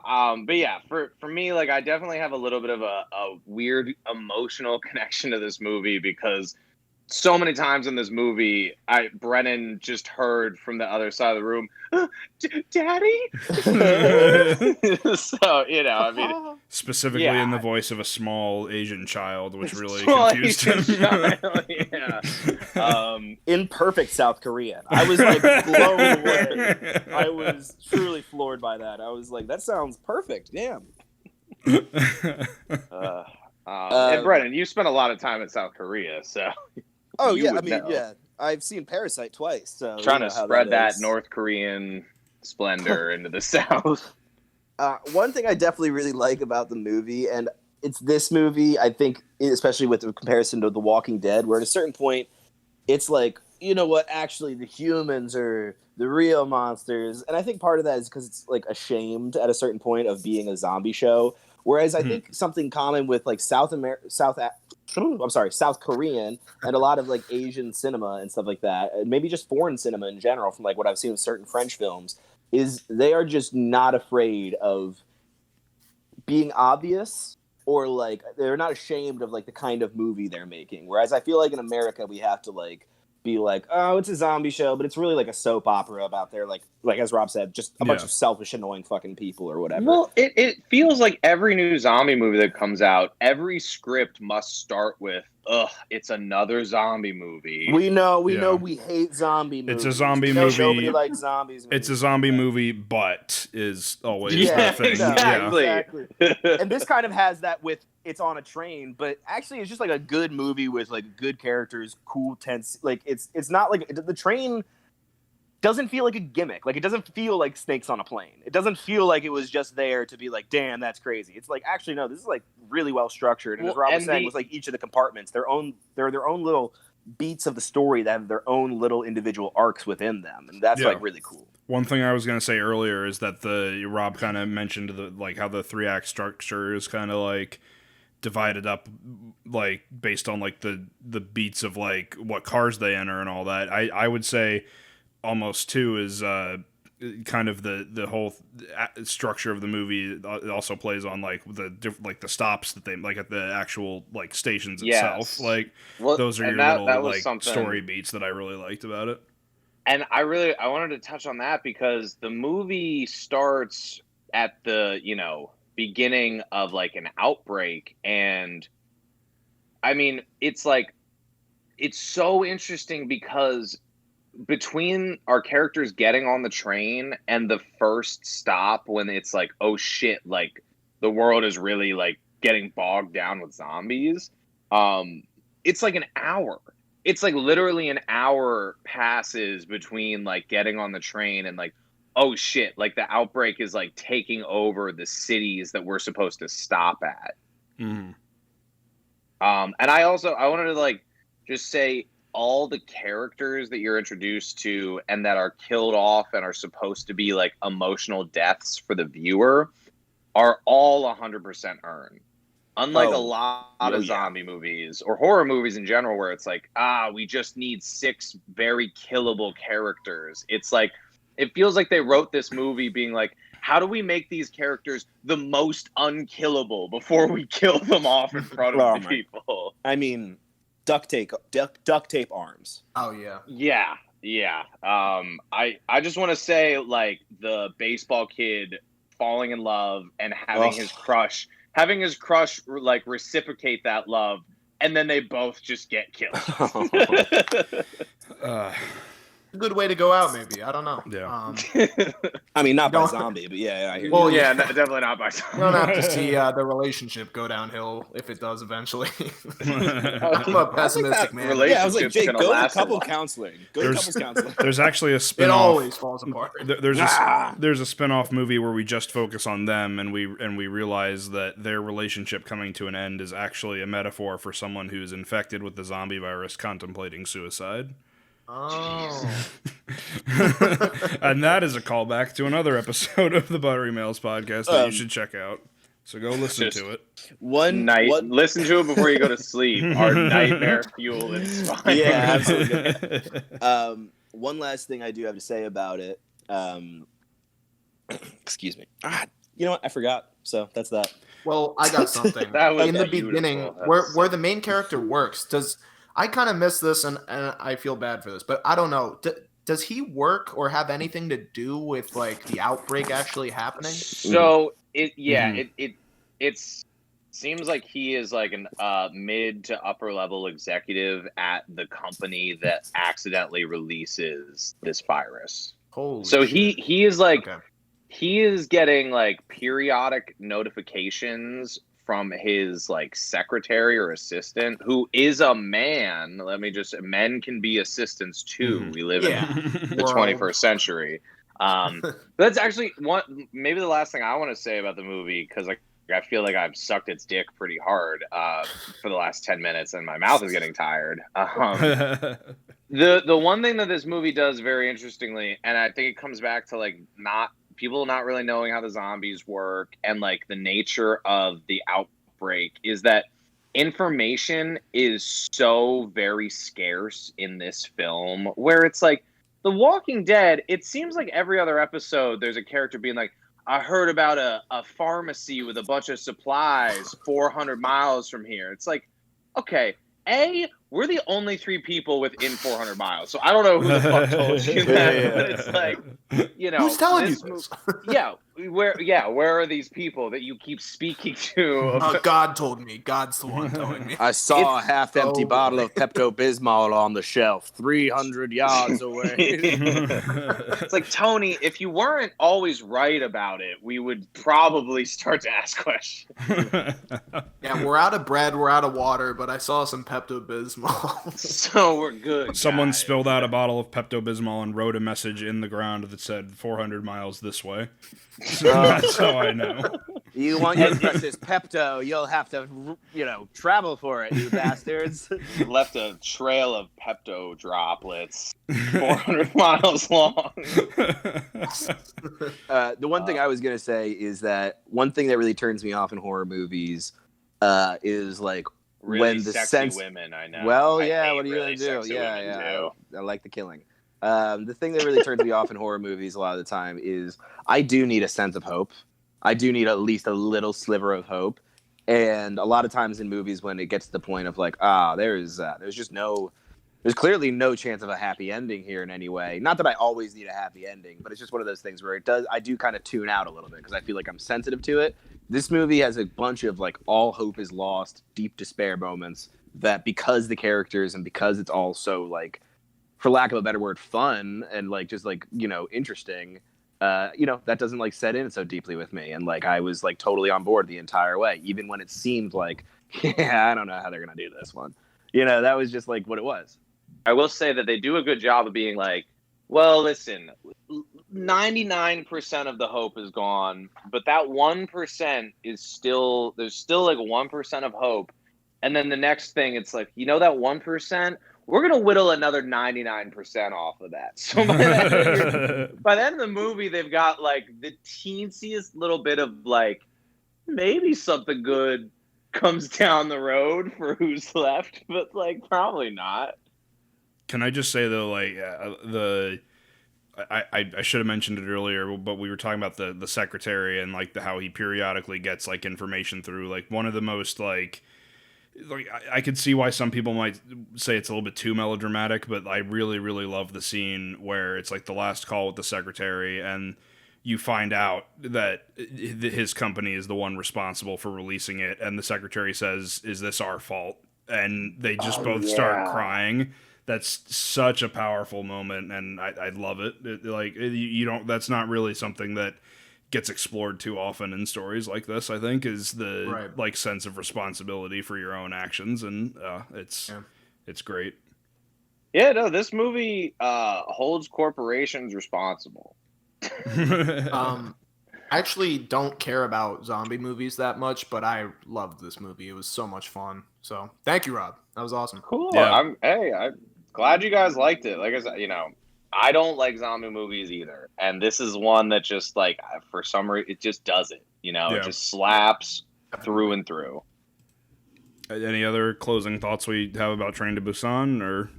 but yeah, for me, like I definitely have a little bit of a weird emotional connection to this movie because so many times in this movie, Brennan just heard from the other side of the room, "Daddy." So I mean,
specifically in the voice of a small Asian child, which really confused him.
In perfect South Korean, I was like blown away. I was truly floored by that. I was like, that sounds perfect. Damn.
And Brennan, you spent a lot of time in South Korea, so.
Oh yeah, I mean, yeah, I've seen Parasite twice. So
trying to spread that North Korean splendor into the South.
One thing I definitely really like about the movie, and it's this movie, I think, especially with the comparison to The Walking Dead, where at a certain point, it's like, you know what, actually the humans are the real monsters. And I think part of that is because it's like ashamed at a certain point of being a zombie show. Whereas I think something common with like South Korean and a lot of like Asian cinema and stuff like that, and maybe just foreign cinema in general from like what I've seen with certain French films, is they are just not afraid of being obvious, or like they're not ashamed of like the kind of movie they're making. Whereas I feel like in America we have to like be like, oh, it's a zombie show, but it's really like a soap opera about their like as Rob said, just a bunch of selfish, annoying fucking people or whatever.
Well, it feels like every new zombie movie that comes out, every script must start with, it's another zombie movie.
We know we hate zombie movies.
It's a zombie movie.
Nobody likes zombies.
It's a zombie movie, but is always the thing.
Exactly.
And this kind of has that with it's on a train, but actually it's just like a good movie with like good characters, cool, tense. Like it's not like the train doesn't feel like a gimmick. Like it doesn't feel like Snakes on a Plane. It doesn't feel like it was just there to be like, damn, that's crazy. It's like, actually, no, this is like really well structured. And as Rob was saying, with like each of the compartments, they're their own little beats of the story that have their own little individual arcs within them. And that's like really cool.
One thing I was going to say earlier is that Rob kind of mentioned how the 3-act structure is kind of like divided up like based on like the beats of like what cars they enter and all that. I would say almost too is kind of the whole structure of the movie. It also plays on like the stops that they like at the actual like stations itself. Like those are your little like story beats that I really liked about it.
And I wanted to touch on that because the movie starts at the beginning of like an outbreak, and I mean it's like it's so interesting because between our characters getting on the train and the first stop when it's like, oh shit, like the world is really like getting bogged down with zombies, it's like an hour. It's like literally an hour passes between like getting on the train and like, oh shit, like the outbreak is like taking over the cities that we're supposed to stop at.
Mm-hmm.
And I wanted to like just say all the characters that you're introduced to and that are killed off and are supposed to be like emotional deaths for the viewer are all 100% earned. Unlike a lot of zombie movies or horror movies in general, where it's like, we just need 6 very killable characters. It's like, it feels like they wrote this movie being like, how do we make these characters the most unkillable before we kill them off in front of the people?
I mean, duct tape arms.
Oh yeah.
Yeah. I just want to say, like, the baseball kid falling in love and having his crush like reciprocate that love, and then they both just get killed.
A good way to go out, maybe. I don't know.
Yeah.
I mean, not by zombie, but yeah, I hear you.
Well, yeah, definitely not by zombie.
You don't have to see the relationship go downhill if it does eventually. I'm a pessimistic man.
Yeah, I was like, Jake, go to couple counseling. Go to couples counseling.
There's actually a
It
spin-off.
always falls apart.
There's a spin-off movie where we just focus on them, and we realize that their relationship coming to an end is actually a metaphor for someone who's infected with the zombie virus contemplating suicide.
Oh.
And that is a callback to another episode of the Buttery Males podcast that you should check out. So go listen to it.
Listen to it before you go to sleep. Our nightmare fuel inspired.
Yeah, absolutely. One last thing I do have to say about it. Excuse me. You know what? I forgot. So that's that.
Well, I got something.
That was
in the
beautiful.
beginning, where the main character works, I kind of miss this, and I feel bad for this, but I don't know. Does he work or have anything to do with like the outbreak actually happening?
So it seems like he is like an mid to upper level executive at the company that accidentally releases this virus.
Holy
so
shit.
he is like
Okay.
he is getting like periodic notifications from his like secretary or assistant, who is a man. Men can be assistants too.
Mm-hmm.
We live in the 21st century. That's actually maybe the last thing I want to say about the movie, because like I feel like I've sucked its dick pretty hard for the last 10 minutes, and my mouth is getting tired. The one thing that this movie does very interestingly, and I think it comes back to like people not really knowing how the zombies work and like the nature of the outbreak, is that information is so very scarce in this film, where it's like The Walking Dead, it seems like every other episode there's a character being like, I heard about a pharmacy with a bunch of supplies 400 miles from here. It's like, okay, we're the only 3 people within 400 miles, so I don't know who the fuck told you that, but it's like, you know,
who's telling you this?
Where are these people that you keep speaking to?
God told me. God's the one telling me.
I saw a half-empty bottle of Pepto-Bismol on the shelf 300 yards away.
It's like, Tony, if you weren't always right about it, we would probably start to ask questions.
Yeah, we're out of bread, we're out of water, but I saw some Pepto-Bismol.
So we're good.
Someone spilled out a bottle of Pepto-Bismol and wrote a message in the ground that said 400 miles this way. So that's how I know.
You want your precious Pepto, you'll have to, travel for it, you bastards.
Left a trail of Pepto droplets 400 miles long.
The one thing I was going to say is that one thing that really turns me off in horror movies is like
Really
when the
sexy women, I know.
Well,
I
yeah,
hate
what are you
really
going to do?
sexy women, too.
I like the killing. The thing that really turns me off in horror movies a lot of the time is I do need a sense of hope. I do need at least a little sliver of hope. And a lot of times in movies when it gets to the point of like, there's clearly no chance of a happy ending here in any way. Not that I always need a happy ending, but it's just one of those things where I do kind of tune out a little bit because I feel like I'm sensitive to it. This movie has a bunch of like all hope is lost, deep despair moments that because the characters and because it's all so like, for lack of a better word, fun and like just like, you know, interesting, you know, that doesn't like set in so deeply with me. And like I was like totally on board the entire way, even when it seemed like, yeah, I don't know how they're gonna do this one. You know, that was just like what it was.
I will say that they do a good job of being like, well, listen, 99% of the hope is gone, but that 1% is still, there's still like 1% of hope. And then the next thing, it's like, you know, that 1%, we're going to whittle another 99% off of that. So by the end of the movie, they've got like the teensiest little bit of like, maybe something good comes down the road for who's left, but like probably not.
Can I just say though, like I should have mentioned it earlier, but we were talking about the secretary and like how he periodically gets like information through. Like one of the most like I could see why some people might say it's a little bit too melodramatic, but I really love the scene where it's like the last call with the secretary and you find out that his company is the one responsible for releasing it, and the secretary says, "Is this our fault?" And they just both start crying. That's such a powerful moment, and I love it. You don't. That's not really something that gets explored too often in stories like this. I think is the like sense of responsibility for your own actions, and it's great.
Yeah, no, this movie holds corporations responsible.
I actually don't care about zombie movies that much, but I loved this movie. It was so much fun. So thank you, Rob. That was awesome.
Cool.
Yeah.
I'm glad you guys liked it. Like I said, you know, I don't like zombie movies either, and this is one that just like for some reason it just does it. You know, it just slaps through and through.
Any other closing thoughts we have about Train to Busan, or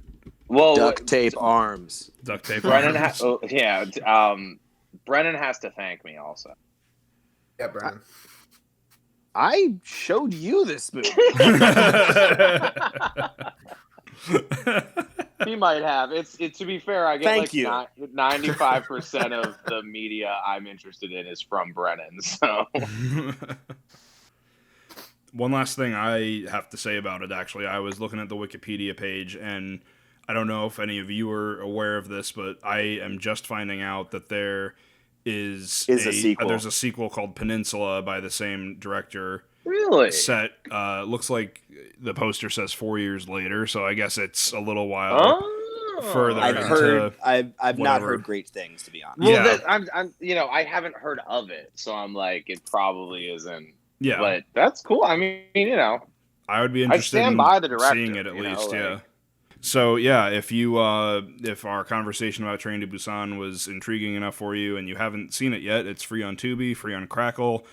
duct tape arms?
Duct tape
Brennan
arms.
Brennan has to thank me also.
Yeah, Brennan.
I showed you this movie.
He might have. It's to be fair, I get
Thank you.
95% of the media I'm interested in is from Brennan. So
One last thing I have to say about it, actually. I was looking at the Wikipedia page, and I don't know if any of you are aware of this, but I am just finding out that there is
a sequel.
There's a sequel called Peninsula by the same director.
really,
Set looks like the poster says 4 years later, so I guess it's a little while further.
I've not heard great things, to be honest.
Well,
Yeah.
I'm I haven't heard of it, so I'm like, it probably isn't.
Yeah,
But that's cool. I mean, you know,
I would be
I
interested
stand
in
by the director,
seeing it at
you know,
least.
like-
Yeah. So yeah, if our conversation about Train to Busan was intriguing enough for you and you haven't seen it yet, it's free on Tubi, free on Crackle,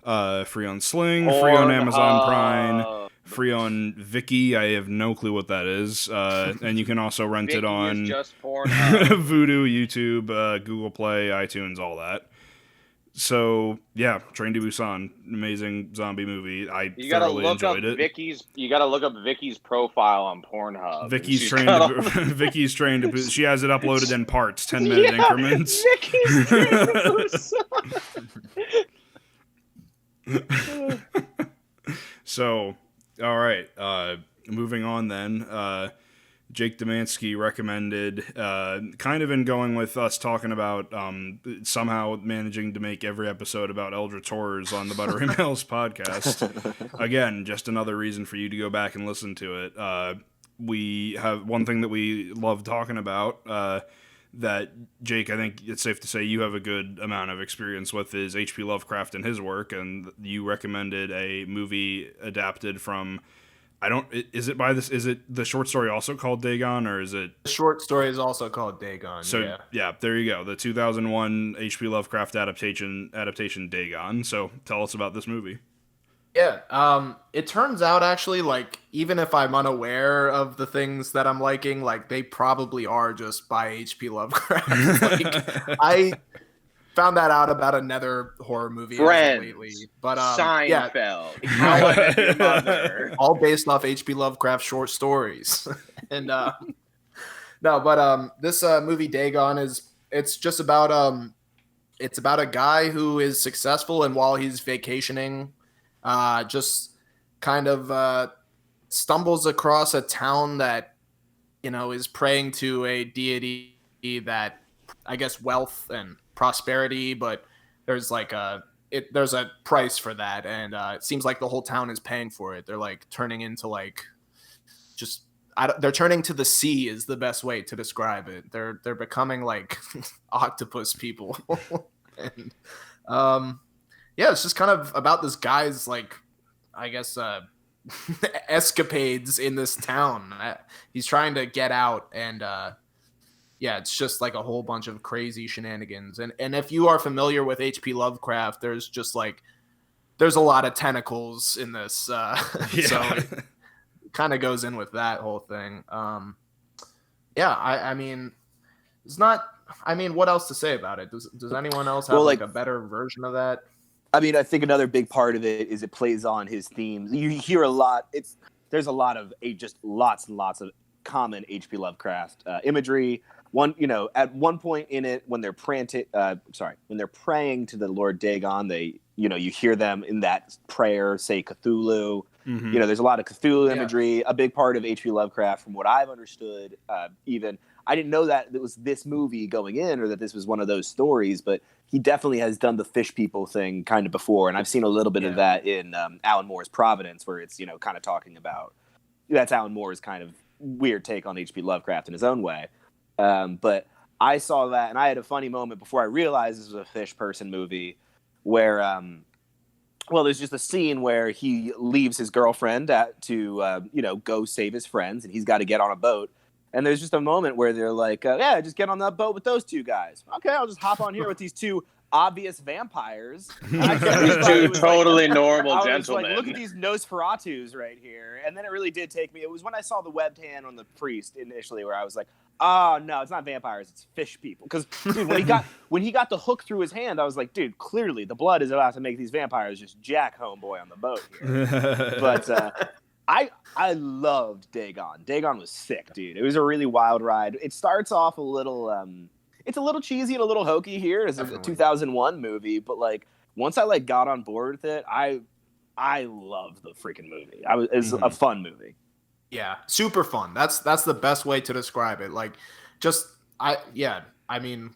free on Sling, free on Amazon Prime, free on Viki. I have no clue what that is, and you can also rent it
Viki
on
is just Pornhub.
Vudu, YouTube, Google Play, iTunes, all that. So yeah, Train to Busan, amazing zombie movie. I
You gotta
thoroughly
look up
enjoyed it.
You gotta look up Vicky's profile on Pornhub.
Vicky's
She's
trained
got
to
all-
Vicky's trained to she has it uploaded in parts, 10-minute increments.
Vicky's Train to Busan.
So, all right, moving on then. Jake Demansky recommended, kind of in going with us talking about somehow managing to make every episode about Eldritch Horrors on the Buttery Males podcast. Again, just another reason for you to go back and listen to it. We have one thing that we love talking about that, Jake, I think it's safe to say you have a good amount of experience with, is H.P. Lovecraft and his work, and you recommended a movie adapted from... Is it the short story also called Dagon, or is it?
The short story is also called Dagon.
So yeah, there you go. The 2001 H.P. Lovecraft adaptation Dagon. So tell us about this movie.
Yeah, it turns out actually, like, even if I'm unaware of the things that I'm liking, like, they probably are just by H.P. Lovecraft. Like, I found that out about another horror movie
Friends,
lately. But
Seinfeld,
yeah.
How I Met Your Mother.
All based off H.P. Lovecraft short stories. And this movie Dagon it's just about a guy who is successful, and while he's vacationing, just kind of stumbles across a town that, is praying to a deity that, I guess, wealth and prosperity, but there's like there's a price for that, and it seems like the whole town is paying for it. They're like turning into like they're turning to the sea is the best way to describe it. They're becoming like octopus people. And it's just kind of about this guy's like, I guess, escapades in this town. He's trying to get out, and it's just like a whole bunch of crazy shenanigans. And if you are familiar with H.P. Lovecraft, there's a lot of tentacles in this. So it kind of goes in with that whole thing. I mean, it's not. I mean, what else to say about it? Does anyone else have like a better version of that?
I mean, I think another big part of it is it plays on his themes. You hear a lot. There's a lot of lots and lots of common H.P. Lovecraft imagery. At one point in it, when they're praying to the Lord Dagon, you hear them in that prayer say Cthulhu. Mm-hmm. There's a lot of Cthulhu imagery. A big part of H.P. Lovecraft, from what I've understood, even I didn't know that it was this movie going in, or that this was one of those stories, but he definitely has done the fish people thing kind of before, and I've seen a little bit of that in Alan Moore's Providence, where it's kind of talking about that's Alan Moore's kind of weird take on H.P. Lovecraft in his own way. But I saw that, and I had a funny moment before I realized this was a fish person movie, where there's just a scene where he leaves his girlfriend to go save his friends, and he's got to get on a boat. And there's just a moment where they're like, just get on that boat with those two guys. Okay, I'll just hop on here with these two obvious vampires.
These two totally normal gentlemen.
Like, look at these Nosferatus right here. And then it really did take me. It was when I saw the webbed hand on the priest initially where I was like, oh, no, it's not vampires, it's fish people. Because, dude, when he got the hook through his hand, I was like, dude, clearly the blood is about to make these vampires just jack homeboy on the boat here. But I loved Dagon. Dagon was sick, dude. It was a really wild ride. It starts off a little it's a little cheesy and a little hokey here as a 2001 movie, but like once I got on board with it, I loved the freaking movie. It's a fun movie.
Yeah, super fun. That's the best way to describe it. Like, I mean,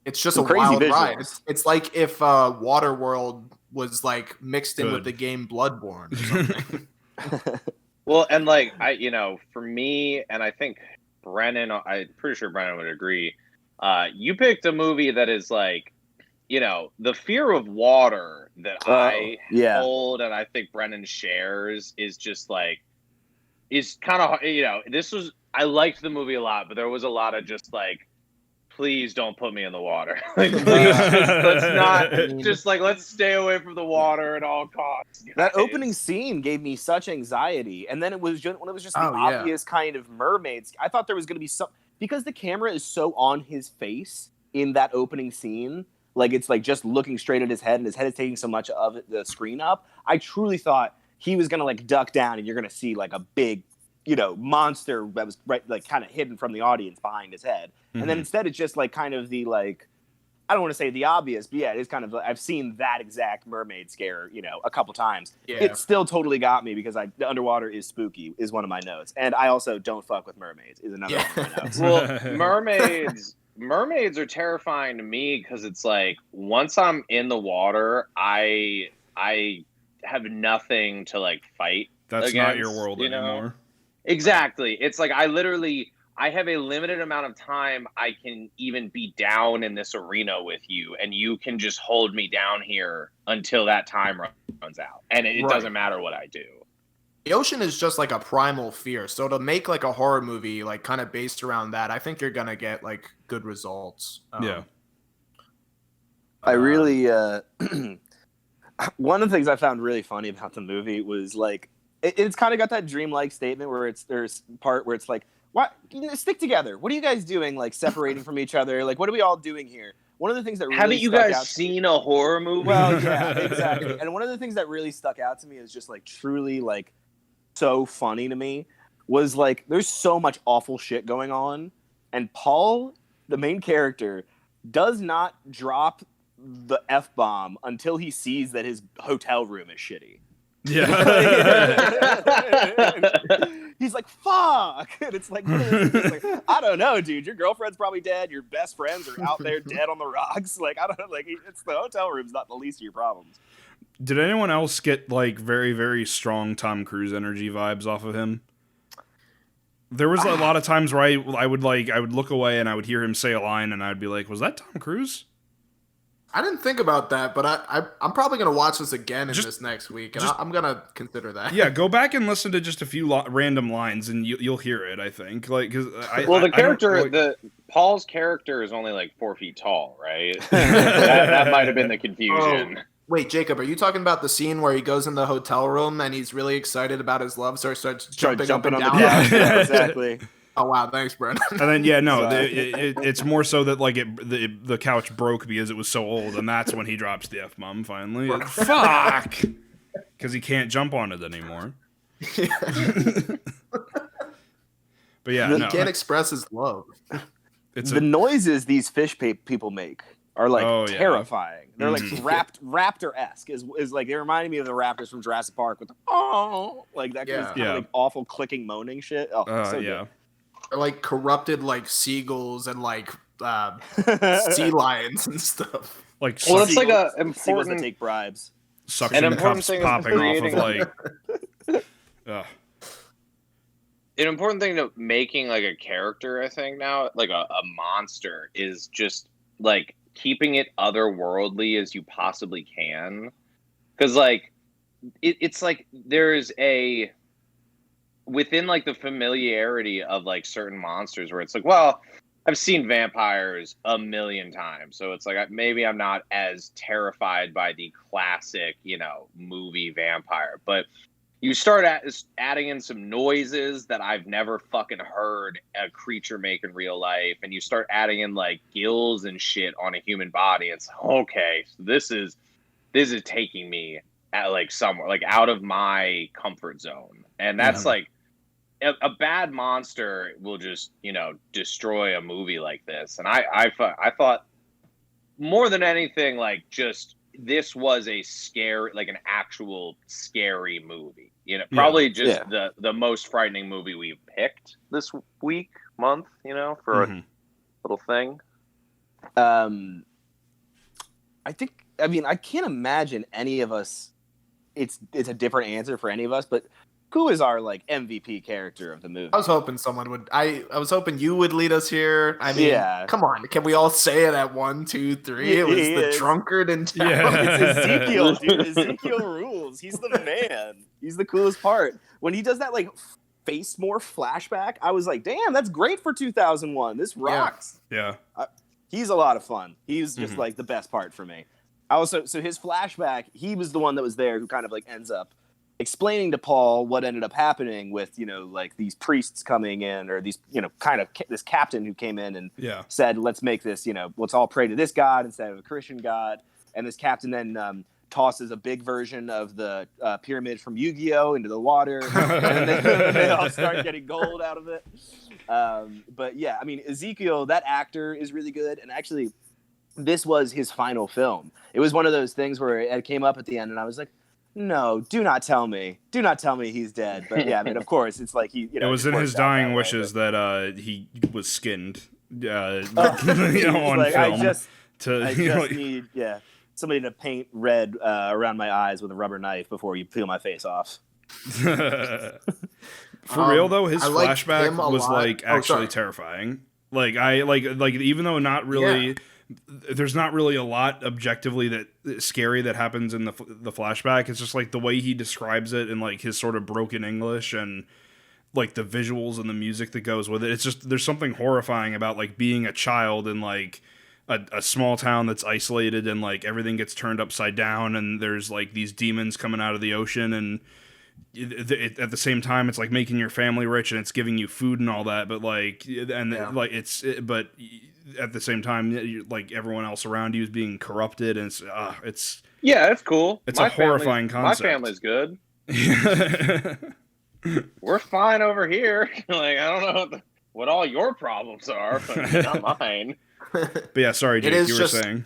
it's just a wild ride. It's like if Waterworld was like mixed in with the game Bloodborne or something.
Well, and for me, and I think Brennan, I'm pretty sure Brennan would agree. You picked a movie that is like, the fear of water that I hold, and I think Brennan shares, is just like, is kind of, I liked the movie a lot, but there was a lot of just like, please don't put me in the water. Like, please, let's stay away from the water at all costs.
That opening scene gave me such anxiety. And then it was just, when it was just the obvious kind of mermaids, I thought there was going to be some, because the camera is so on his face in that opening scene, like it's like just looking straight at his head, and his head is taking so much of the screen up. I truly thought he was going to like duck down and you're going to see like a big, monster that was right, like kind of hidden from the audience behind his head. Mm-hmm. And then instead it's just like kind of the like, I don't want to say the obvious, but yeah, it is kind of, I've seen that exact mermaid scare, a couple times. Yeah. It still totally got me because the underwater is spooky is one of my notes. And I also don't fuck with mermaids is another one of my notes.
Well, mermaids are terrifying to me because it's like, once I'm in the water, I have nothing to like fight.
That's against, not your world anymore.
Exactly. It's like I have a limited amount of time I can even be down in this arena with you, and you can just hold me down here until that time runs out. And it doesn't matter what I do.
The ocean is just like a primal fear. So to make like a horror movie, like kind of based around that, I think you're going to get like good results.
I really, one of the things I found really funny about the movie was like, it's kind of got that dreamlike statement where there's part where it's like, what, stick together. What are you guys doing? Like separating from each other. Like, what are we all doing here? One of the things that really
haven't you guys seen a horror movie?
Well, yeah, exactly. And one of the things that really stuck out to me is just like truly like so funny to me was like, there's so much awful shit going on. And Paul, the main character, does not drop the F-bomb until he sees that his hotel room is shitty.
Yeah.
like, fuck. And it's like, I don't know, dude. Your girlfriend's probably dead. Your best friends are out there dead on the rocks. Like, I don't know. Like, it's the hotel room's not the least of your problems.
Did anyone else get like very, very strong Tom Cruise energy vibes off of him? There was a lot of times where I would look away and I would hear him say a line and I'd be like, was that Tom Cruise?
I didn't think about that, but I'm probably going to watch this again this next week, and I'm going to consider that.
Yeah, go back and listen to just a few random lines, and you'll hear it, I think. Like,
Paul's character is only like 4 feet tall, right? that might have been the confusion.
Oh, wait, Jacob, are you talking about the scene where he goes in the hotel room and he's really excited about his love, so he starts jumping up and
on
down?
The couch. Yeah, exactly.
Oh wow, thanks, Brendan.
And then it's more so that like the couch broke because it was so old, and that's when he drops the F-bomb finally. Like, fuck, because he can't jump on it anymore. But yeah,
he can't express his love.
The noises these fish people make are like terrifying. They're like raptor-esque. Is like, they reminded me of the raptors from Jurassic Park with like that kind of like awful clicking moaning shit. Good.
They're like corrupted like seagulls and like sea lions and stuff.
Like,
well, it's like a
important that take bribes.
Suction cups popping off of like.
An important thing to making like a character, I think now, like a monster, is just like keeping it otherworldly as you possibly can, because like it's like there's a within like the familiarity of like certain monsters where it's like, well, I've seen vampires a million times, so it's like maybe I'm not as terrified by the classic, movie vampire, but you start adding in some noises that I've never fucking heard a creature make in real life, and you start adding in like gills and shit on a human body. It's okay, so this is taking me at like somewhere like out of my comfort zone, and that's like a bad monster will just destroy a movie like this. And I thought more than anything, like, just this was a scary, like an actual scary movie. Probably just the most frightening movie we've picked this month, for a little thing.
I can't imagine any of us, it's a different answer for any of us, but who is our like MVP character of the movie?
I was hoping someone would. I was hoping you would lead us here. I mean, come on, can we all say it at 1, 2, 3? It was the drunkard in town.
Yeah. It's Ezekiel, dude. Ezekiel rules. He's the man. He's the coolest part. When he does that like face morph flashback, I was like, damn, that's great for 2001. This rocks.
Yeah.
He's a lot of fun. He's just like the best part for me. So his flashback, he was the one that was there who kind of like ends up explaining to Paul what ended up happening with, like these priests coming in, or these, kind of this captain who came in and said, let's make this, let's all pray to this God instead of a Christian God. And this captain then tosses a big version of the pyramid from Yu-Gi-Oh! Into the water. And then they all start getting gold out of it. But yeah, I mean, Ezekiel, that actor is really good. And actually, this was his final film. It was one of those things where it came up at the end and I was like, no, do not tell me he's dead. But yeah, I mean, of course, it's like he.
It was in his dying wishes that he was skinned. On
like,
film.
I just need somebody to paint red around my eyes with a rubber knife before you peel my face off.
For real though, his flashback was like actually terrifying. Like even though not really. Yeah. There's not really a lot objectively that scary that happens in the flashback. It's just like the way he describes it in like his sort of broken English and like the visuals and the music that goes with it. It's just, there's something horrifying about like being a child in like a small town that's isolated and like everything gets turned upside down and there's like these demons coming out of the ocean and at the same time it's like making your family rich and it's giving you food and all that, but like but at the same time like everyone else around you is being corrupted and it's
cool.
It's a horrifying concept.
My family's good. We're fine over here. Like, I don't know what all your problems are, but not mine.
But yeah, sorry, Jake, you were saying.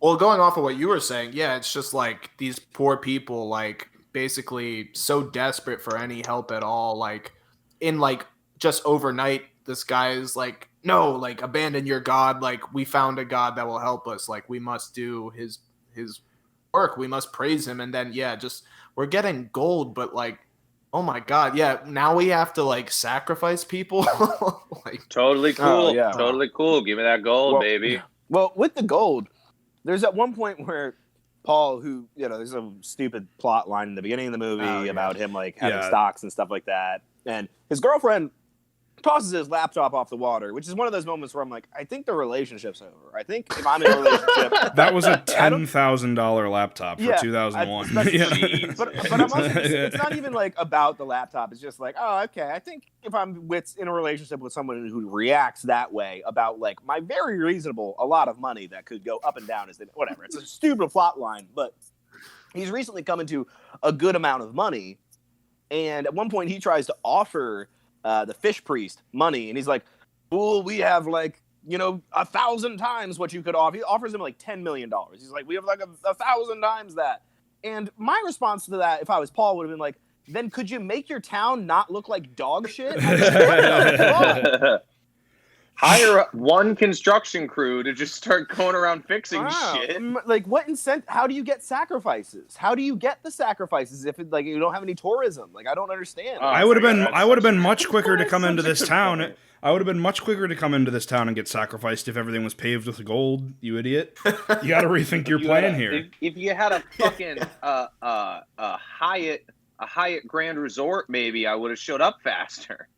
Well, going off of what you were saying, it's just like these poor people, like basically so desperate for any help at all, like in like just overnight, this guy is like, no, like abandon your god. Like we found a god that will help us. Like we must do his work. We must praise him. And then just we're getting gold, but like, oh my god, now we have to like sacrifice people. Like
totally cool.
Oh, yeah.
Totally cool. Give me that gold, baby.
Well, with the gold, there's at one point where Paul, who, there's a stupid plot line in the beginning of the movie about him like having stocks and stuff like that. And his girlfriend tosses his laptop off the water, which is one of those moments where I'm like, I think the relationship's over. I think if I'm in a relationship...
That was a $10,000 laptop for 2001.
But I'm also, it's not even like about the laptop. It's just like, oh, okay. I think if I'm in a relationship with someone who reacts that way about like my very reasonable, a lot of money that could go up and down, whatever. It's a stupid plot line, but he's recently come into a good amount of money. And at one point he tries to offer the fish priest money, and he's like, "Fool, we have like 1,000 times what you could offer." He offers him like $10 million. He's like, "We have like 1,000 times that." And my response to that, if I was Paul, would have been like, "Then could you make your town not look like dog shit?"
Hire one construction crew to just start going around fixing shit.
Like, what incentive? How do you get sacrifices? How do you get the sacrifices if you don't have any tourism? Like, I don't understand.
I would have been much quicker to come into this town. I would have been much quicker to come into this town and get sacrificed if everything was paved with gold. You idiot! You got to rethink your plan here.
If you had a fucking a Hyatt Grand Resort, maybe I would have showed up faster.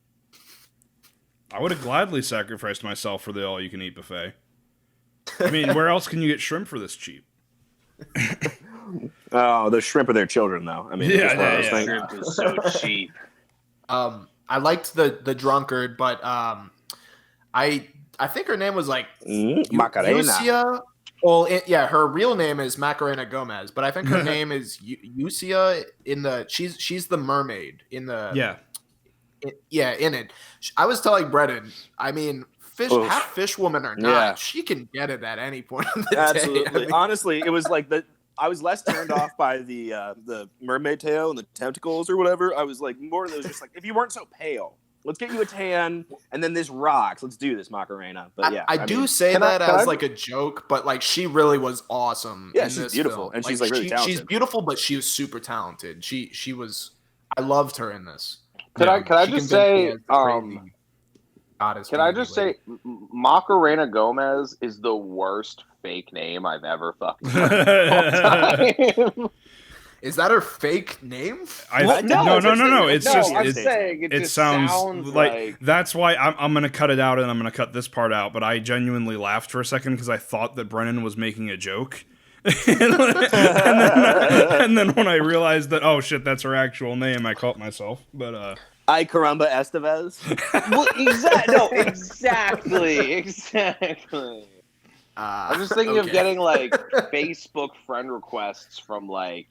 I would have gladly sacrificed myself for the all-you-can-eat buffet. I mean, where else can you get shrimp for this cheap?
Oh, the shrimp are their children, though. I mean,
shrimp is so cheap.
I liked the drunkard, but I think her name was like
Macarena.
Yusia. Well, her real name is Macarena Gomez, but I think her name is Yusia she's the mermaid in the in it. I was telling Brennan, I mean, half fish woman or not, she can get it at any point in the
Absolutely.
day. I mean,
honestly, it was like I was less turned off by the mermaid tail and the tentacles or whatever. I was like more of those just like, if you weren't so pale, let's get you a tan and then this rocks. Let's do this, Macarena. But
I do say that as like a joke, but like she really was awesome.
Yeah,
in
she's
this
beautiful,
film.
and she's like really talented.
She's beautiful, but she was super talented. She was. I loved her in this.
Could I just say, Macarena Gomez is the worst fake name I've ever fucking heard.
Is that her fake name?
No. It's just
I'm saying it just sounds like
that's why I'm gonna cut it out and I'm gonna cut this part out. But I genuinely laughed for a second because I thought that Brennan was making a joke. and then when I realized that, oh shit, that's her actual name, I caught myself. But
Ay Caramba Estevez.
Well, exactly. I'm just thinking of getting like Facebook friend requests from like,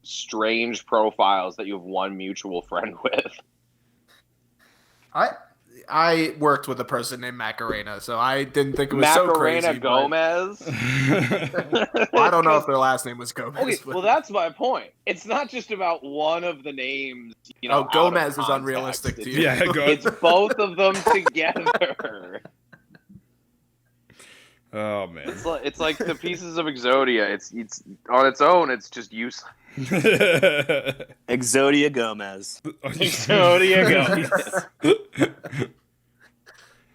strange profiles that you have one mutual friend with.
I worked with a person named Macarena, so I didn't think it was so crazy.
Macarena Gomez?
Well, I don't know if their last name was Gomez.
Okay, well, that's my point. It's not just about one of the names.
Gomez is unrealistic to you.
Yeah,
it's both of them together.
Oh man,
it's like the pieces of Exodia. It's on its own. It's just useless.
Exodia Gomez.
Exodia Gomez.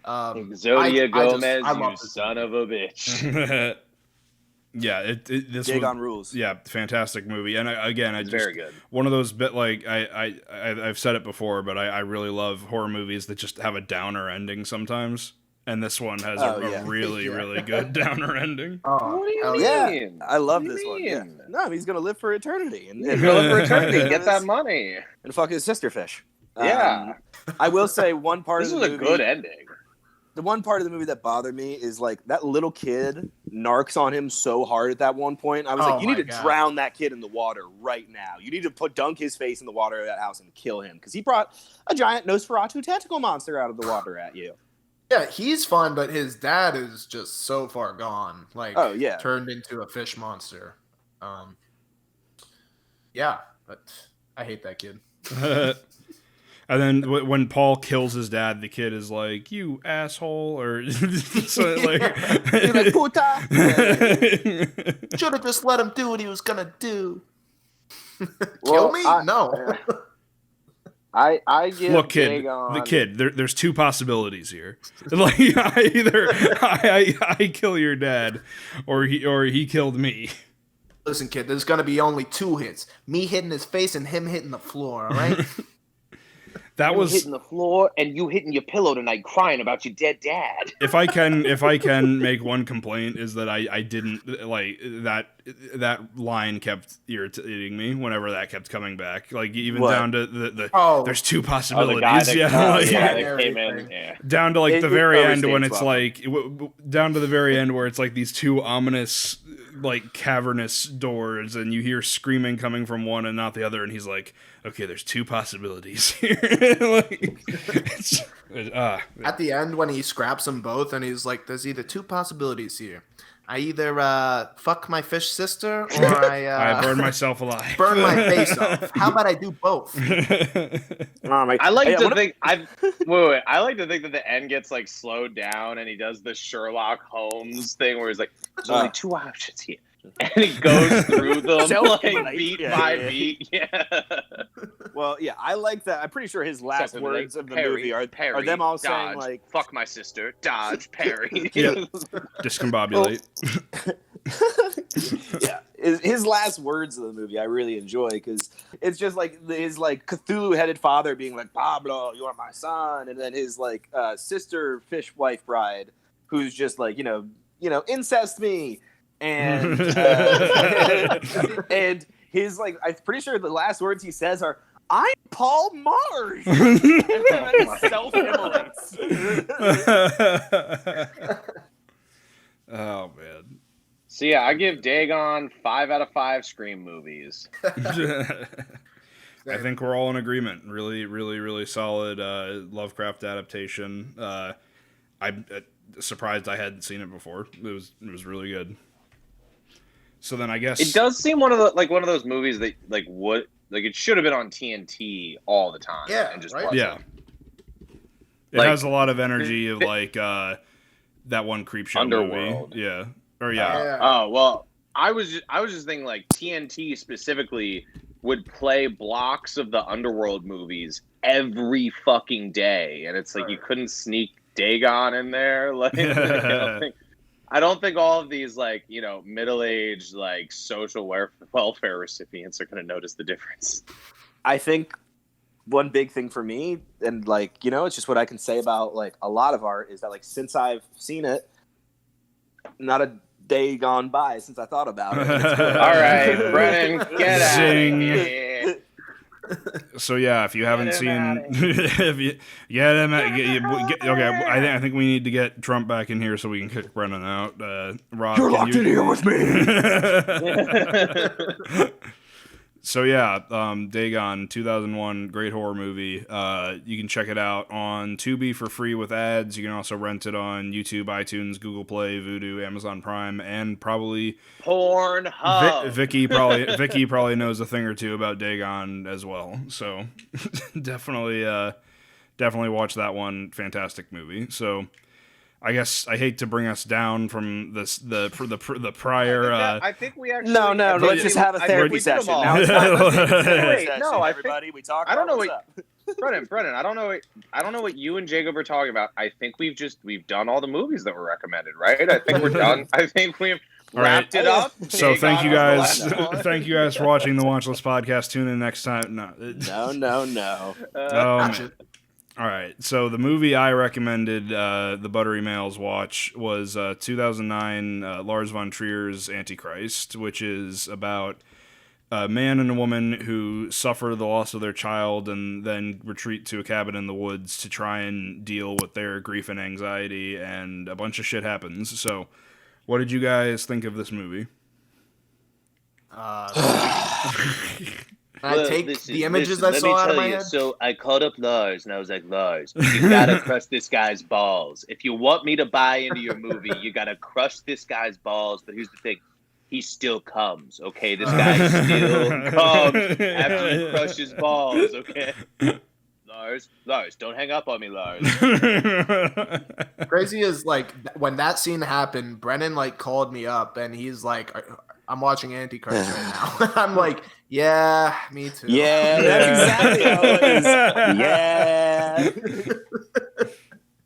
Exodia Gomez, you son of a bitch.
Yeah, Dagon rules.
Yeah, fantastic movie. And it's
very good.
One of those I've said it before, but I really love horror movies that just have a downer ending sometimes. And this one has a really, really good downer ending.
What do you mean?
I love this one. Yeah. No, he's gonna live for eternity.
He's gonna live for eternity. Get that money
and fuck his sister fish.
Yeah.
I will say one part of the movie.
This was a good ending.
The one part of the movie that bothered me is like that little kid narcs on him so hard at that one point. I was like, you need to drown that kid in the water right now. You need to dunk his face in the water of that house and kill him because he brought a giant Nosferatu tentacle monster out of the water at you.
Yeah, he's fun, but his dad is just so far gone. Like, turned into a fish monster. Yeah, but I hate that kid.
And then when Paul kills his dad, the kid is like, "You asshole," or so like,
Puta.
Should have just let him do what he was gonna do.
Well,
Kill me?
I-
No.
I give
look, kid,
Dagon...
the kid. There's two possibilities here. Like either I kill your dad, or he killed me.
Listen, kid, there's gonna be only 2 hits. Me hitting his face and him hitting the floor, alright?
That
You
was
hitting the floor and you hitting your pillow tonight crying about your dead dad.
if I can make one complaint is that I didn't like that line kept irritating me whenever that kept coming back. Like even
What?
down to the
Oh.
there's two
The
possibilities.
guy that,
like,
that came in. Yeah.
down to like the very end when
overstates
it's
well.
like down to the very end where it's like these two ominous like cavernous doors and you hear screaming coming from one and not the other, and he's like, okay, there's two possibilities here. Like,
At the end, when he scraps them both, and he's like, "There's either 2 possibilities here. I either fuck my fish sister, or
I burned myself alive.
burn my face off. How about I do both?"
I like to think I like to think that the end gets like slowed down and he does the Sherlock Holmes thing where he's like, "There's only 2 options here," and he goes through them like beat by beat. Yeah.
Well, yeah, I like that. I'm pretty sure his last
Except for,
words
like,
of the
Perry,
movie are
Perry,
them all
dodge,
saying like,
"Fuck my sister, dodge, Perry."
Yeah. Discombobulate.
yeah, his last words of the movie I really enjoy because it's just like his like Cthulhu-headed father being like, "Pablo, you are my son," and then his like sister fish wife bride who's just like you know incest me and and his like I'm pretty sure the last words he says are, "I'm Paul Mars," and then he self-immolates.
Oh man.
So yeah, I give Dagon 5 out of 5 Scream movies.
I think we're all in agreement. Really, really, really solid Lovecraft adaptation. I'm surprised I hadn't seen it before. It was really good. So then I guess
It does seem one of those movies that it should have been on TNT all the time.
Yeah,
and just
right?
wasn't.
Yeah. It
Like,
has a lot of energy of like that one Creepshow
Underworld.
movie. Yeah. Or yeah.
Oh well, I was just thinking like TNT specifically would play blocks of the Underworld movies every fucking day, and it's like you couldn't sneak Dagon in there. Like I don't think all of these like middle-aged like social welfare recipients are going to notice the difference.
I think one big thing for me, and like it's just what I can say about like a lot of art, is that like since I've seen it, not a day gone by since I thought about it.
All right, Brennan, get out of
Zing.
here.
So yeah, if you haven't
him
seen,
outta
if you get him, okay. I think we need to get Trump back in here so we can kick Brennan out. Rob,
You're locked in here with
me. So yeah, Dagon, 2001, great horror movie. You can check it out on Tubi for free with ads. You can also rent it on YouTube, iTunes, Google Play, Vudu, Amazon Prime, and probably
Pornhub.
Vicky probably knows a thing or two about Dagon as well. So definitely watch that one. Fantastic movie. So I guess I hate to bring us down from the prior.
I think we actually.
No. Let's just have a therapy session. Now it's time for a therapy session,
no, I think-
everybody. We talk.
I don't know
what's
what-
up.
Brennan, I don't know what you and Jacob are talking about. I think we've done all the movies that were recommended, right? I think we're done. I think we've wrapped it up.
So thank you guys.
Dagon was the last one.
Thank you guys for watching the Watchlist Podcast. Tune in next time.
No.
All right. So the movie I recommended, the Buttery Males watch, was 2009 Lars Von Trier's Antichrist, which is about a man and a woman who suffer the loss of their child and then retreat to a cabin in the woods to try and deal with their grief and anxiety, and a bunch of shit happens. So, what did you guys think of this movie?
I take the images I saw out of my head.
So I called up Lars and I was like, Lars, you gotta crush this guy's balls. If you want me to buy into your movie, you gotta crush this guy's balls. But here's the thing. He still comes, okay? This guy still comes after you crush his balls, okay? Lars, don't hang up on me, Lars.
Crazy is like when that scene happened, Brennan like called me up and he's like, I'm watching Antichrist right now. I'm like, yeah, me too.
Yeah, that's exactly how it is. Yeah.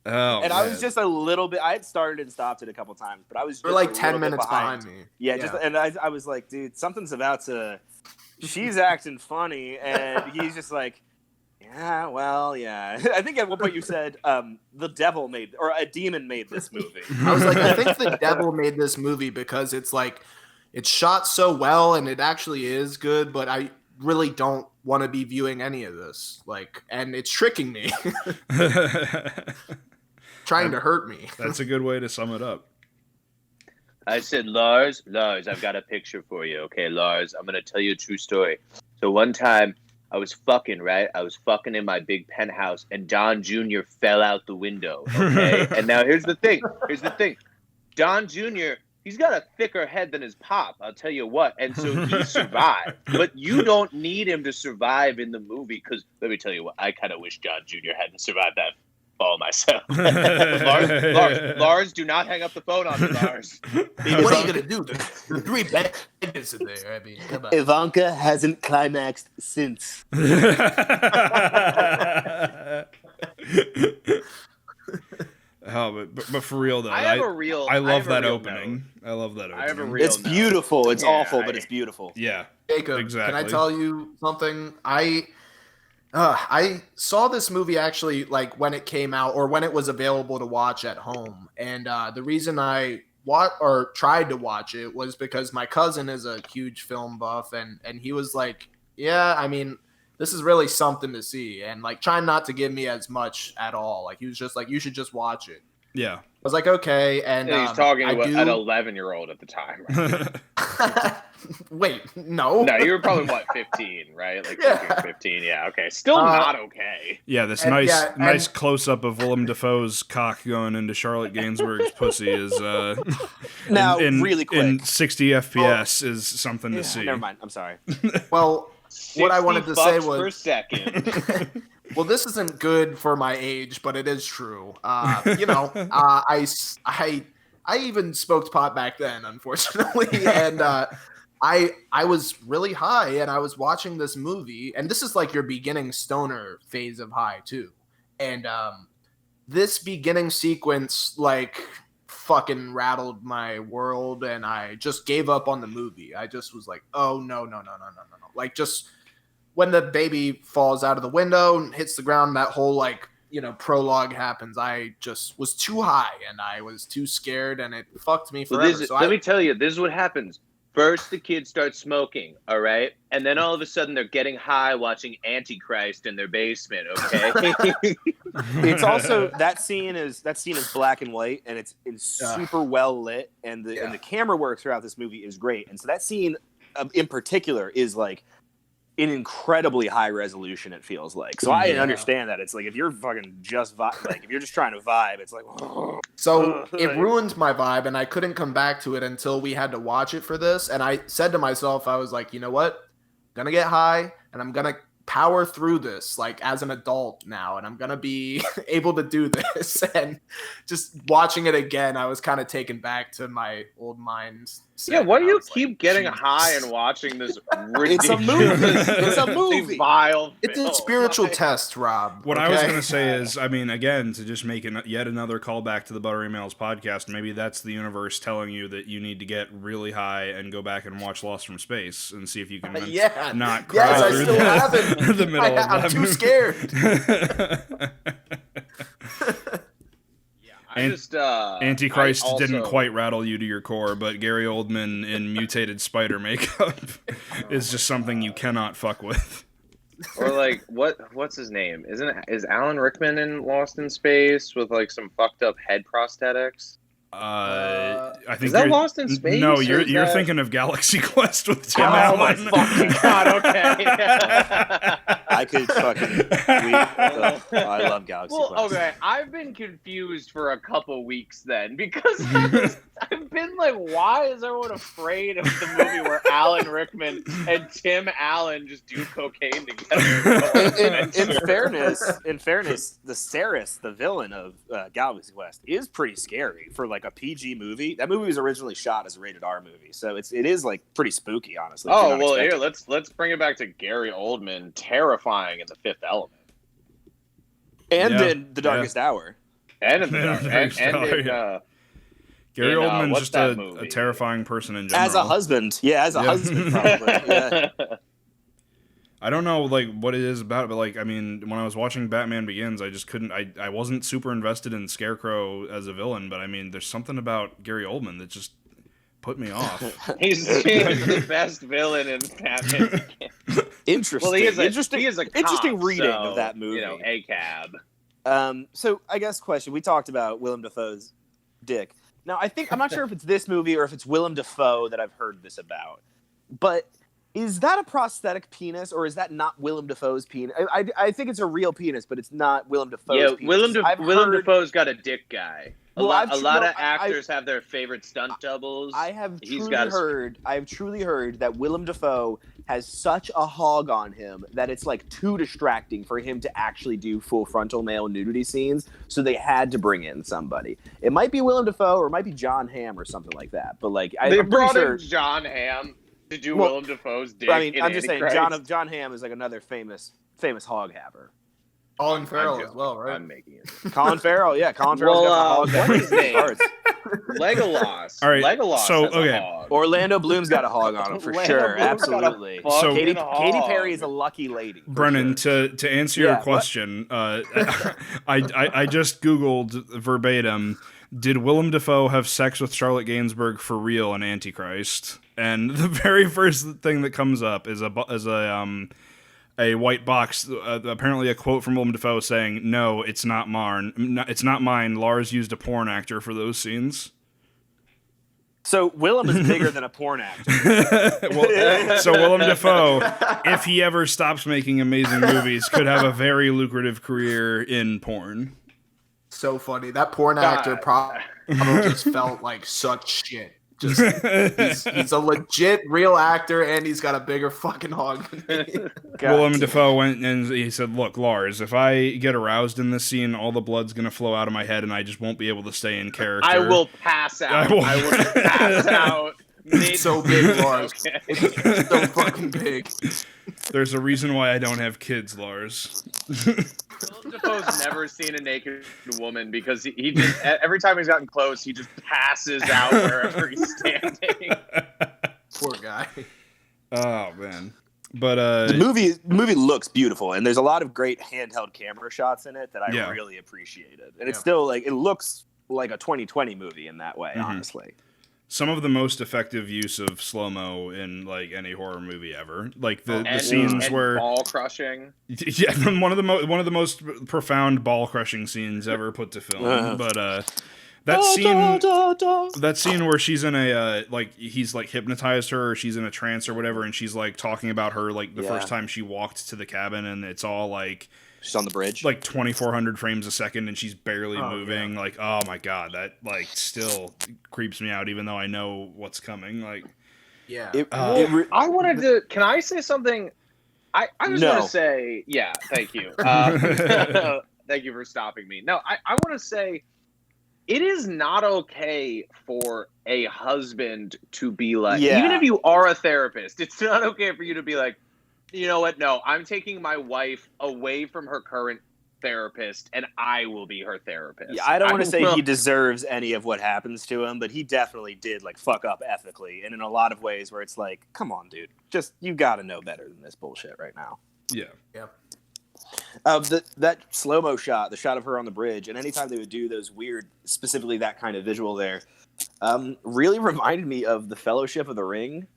Oh,
and I was just a little bit. I had started and stopped it a couple times, but I was just
You're like
a
10
little bit
minutes behind me.
Yeah, just and I was like, dude, something's about to. She's acting funny, and he's just like, yeah, well, yeah. I think at one point you said the devil made or a demon made this movie.
I was like, I think the devil made this movie because it's like it's shot so well and it actually is good, but I really don't want to be viewing any of this. Like, and it's tricking me. Trying to hurt me.
That's a good way to sum it up.
I said, Lars, I've got a picture for you. Okay, Lars, I'm going to tell you a true story. So one time I was fucking, right? I was fucking in my big penthouse and Don Jr. fell out the window. Okay. And now here's the thing. Don Jr., he's got a thicker head than his pop. I'll tell you what. And so he survived. But you don't need him to survive in the movie because let me tell you what, I kind of wish Don Jr. hadn't survived that fall myself. Lars, do not hang up the phone on me, Lars.
What are you going to do? The 3 beds in there. I mean, come on.
Ivanka hasn't climaxed since.
Oh, but for real though, I love that opening. I love that opening.
I have a real
It's beautiful. It's awful, but it's beautiful.
Yeah,
Jacob,
exactly.
can I tell you something? I saw this movie actually like when it came out or when it was available to watch at home, and the reason I tried to watch it was because my cousin is a huge film buff, and he was like, yeah, I mean, this is really something to see, and like trying not to give me as much at all. Like he was just like, you should just watch it.
Yeah.
I was like, okay, and
he's talking to an 11-year-old at the time. Right?
Wait, no.
No, you were probably 15, right? Like 15. Yeah, okay. Still not okay.
Yeah, this nice close up of Willem Dafoe's cock going into Charlotte Gainsbourg's pussy is
now
in,
really quick
in 60 FPS is something to see.
Never mind. I'm sorry.
Well, what I wanted to say was
per second.
Well, this isn't good for my age, but it is true. I even smoked pot back then, unfortunately, and I was really high, and I was watching this movie, and this is like your beginning stoner phase of high too, and this beginning sequence like fucking rattled my world, and I just gave up on the movie. I just was like, oh no, like just. When the baby falls out of the window and hits the ground, that whole prologue happens. I just was too high and I was too scared, and it fucked me forever.
Let me tell you, this is what happens. First, the kids start smoking, all right? And then all of a sudden they're getting high watching Antichrist in their basement, okay?
It's also that scene is black and white, and it's super well lit, and the camera work throughout this movie is great. And so that scene in particular is like in incredibly high resolution, it feels like. So I understand that. It's like if you're fucking just if you're just trying to vibe, it's like
so it ruined my vibe, and I couldn't come back to it until we had to watch it for this. And I said to myself, I was like, you know what? I'm gonna get high and I'm gonna power through this like as an adult now, and I'm gonna be able to do this. And just watching it again, I was kind of taken back to my old mind.
Yeah, why do you keep getting high and watching this ridiculous?
It's a movie. It's a movie.
Vile
it's a spiritual test, Rob.
What I was going to say is, I mean, again, to just make yet another callback to the Buttery Males podcast, maybe that's the universe telling you that you need to get really high and go back and watch Lost from Space and see if you can not cry through the middle of that.
I'm too scared.
Antichrist didn't quite rattle you to your core, but Gary Oldman in mutated spider makeup is just something you cannot fuck with.
Or like what's his name? Is Alan Rickman in Lost in Space with like some fucked up head prosthetics?
I think
is that
you're-
Lost in Space?
No,
or
you're
is that-
thinking of Galaxy Quest with Tim
Oh
Allen.
my fucking god! Okay.
I could fucking. I love Galaxy
Well,
Quest.
okay, I've been confused for a couple weeks then because I've been like, why is everyone afraid of the movie where Alan Rickman and Tim Allen just do cocaine together?
In fairness, the Ceres, the villain of Galaxy Quest, is pretty scary for like a PG movie. That movie was originally shot as a rated R movie, so it is like pretty spooky, honestly.
Oh well, here let's bring it back to Gary Oldman, terrifying in The Fifth Element,
and
Yeah,
in The Darkest Hour.
and in
Yeah,
the
Darkest
and
Hour,
in
yeah. Gary Oldman's
what's
just
that
a
movie?
terrifying person in general.
As a husband, husband, probably. Yeah.
I don't know like what it is about, but like I mean, when I was watching Batman Begins, I just couldn't. I wasn't super invested in Scarecrow as a villain, but I mean, there's something about Gary Oldman that just put me off.
He's the best villain in Batman.
Interesting.
Well, he is a cop,
interesting reading
so,
of that movie.
You know, ACAB.
So I guess question: we talked about Willem Dafoe's dick. Now I'm not sure if it's this movie or if it's Willem Dafoe that I've heard this about, but is that a prosthetic penis or is that not Willem Dafoe's penis? I think it's a real penis, but it's not Willem Dafoe's penis.
Willem Dafoe's got a dick guy. A lot of actors have their favorite stunt doubles.
I have truly heard that Willem Dafoe has such a hog on him that it's like too distracting for him to actually do full frontal male nudity scenes. So they had to bring in somebody. It might be Willem Dafoe or it might be John Hamm or something like that. But like
they brought in John Hamm to do Willem Dafoe's dick.
I mean, I'm just
Antichrist.
saying John Hamm is like another famous hog haver.
Colin Farrell as well, right?
I'm making it.
Colin Farrell, yeah. Colin Farrell's got the hog.
what's his name?
Starts.
Legolas.
All right,
Legolas
so,
has
okay.
a hog.
Orlando Bloom's got a hog on him for
Orlando
sure.
Bloom's got a
Absolutely.
So-
Katy
hog.
Perry is a lucky lady. for
Brennan,
sure.
to answer
Yeah,
your
what?
question, I just Googled verbatim, did Willem Dafoe have sex with Charlotte Gainsbourg for real in Antichrist? And the very first thing that comes up is a white box, apparently a quote from Willem Dafoe saying, "No, it's not mine. It's not mine. Lars used a porn actor for those scenes."
So Willem is bigger than a porn actor.
So Willem Dafoe, if he ever stops making amazing movies, could have a very lucrative career in porn.
So funny. That porn actor probably just felt like such shit. Just he's a legit real actor and he's got a bigger fucking hog than me.
Willem Dafoe went and he said, "Look, Lars, if I get aroused in this scene, all the blood's gonna flow out of my head and I just won't be able to stay in character.
I will pass out. I will pass out.
It's so big, Lars.
Okay.
It's so fucking big.
There's a reason why I don't have kids, Lars."
Willem Dafoe's never seen a naked woman because he just every time he's gotten close, he just passes out wherever he's standing.
Poor guy.
Oh man. But
The movie looks beautiful, and there's a lot of great handheld camera shots in it that I really appreciated. And it's still like it looks like a 2020 movie in that way, honestly.
some of the most effective use of slow-mo in like any horror movie ever. Like the
and
scenes where
ball crushing.
Yeah, one of the most profound ball crushing scenes ever put to film. But that scene where she's in a like he's like hypnotized her, or she's in a trance or whatever, and she's like talking about her like the first time she walked to the cabin, and it's all like
she's on the bridge,
like 2,400 frames a second, and she's barely moving. Like, oh my god, that like still creeps me out, even though I know what's coming. Like,
I wanted to. Can I say something? I just want to say, yeah, thank you. Thank you for stopping me. No, I want to say it is not okay for a husband to be like, even if you are a therapist, it's not okay for you to be like, you know what? No, I'm taking my wife away from her current therapist, and I will be her therapist.
Yeah, I don't want to say he deserves any of what happens to him, but he definitely did like fuck up ethically, and in a lot of ways where it's like, come on, dude, just you got to know better than this bullshit right now.
Yeah.
That slow-mo shot, the shot of her on the bridge, and anytime they would do those weird, specifically that kind of visual there, really reminded me of the Fellowship of the Ring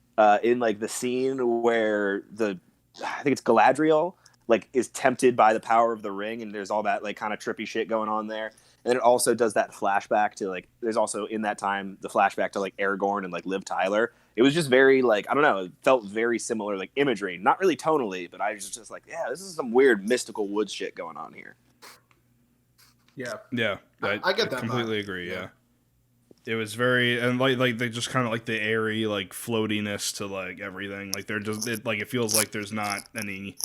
in like the scene where I think it's Galadriel like is tempted by the power of the ring, and there's all that like kind of trippy shit going on there. And then it also does that flashback to like, there's also in that time the flashback to like Aragorn and like Liv Tyler. It was just very like, I don't know, it felt very similar, like imagery, not really tonally, but I was just like, yeah, this is some weird mystical woods shit going on here.
Yeah,
I get that
completely
vibe.
agree. Yeah. It was very, and like they just kind of like the airy like floatiness to like everything. Like they're just it feels like there's not any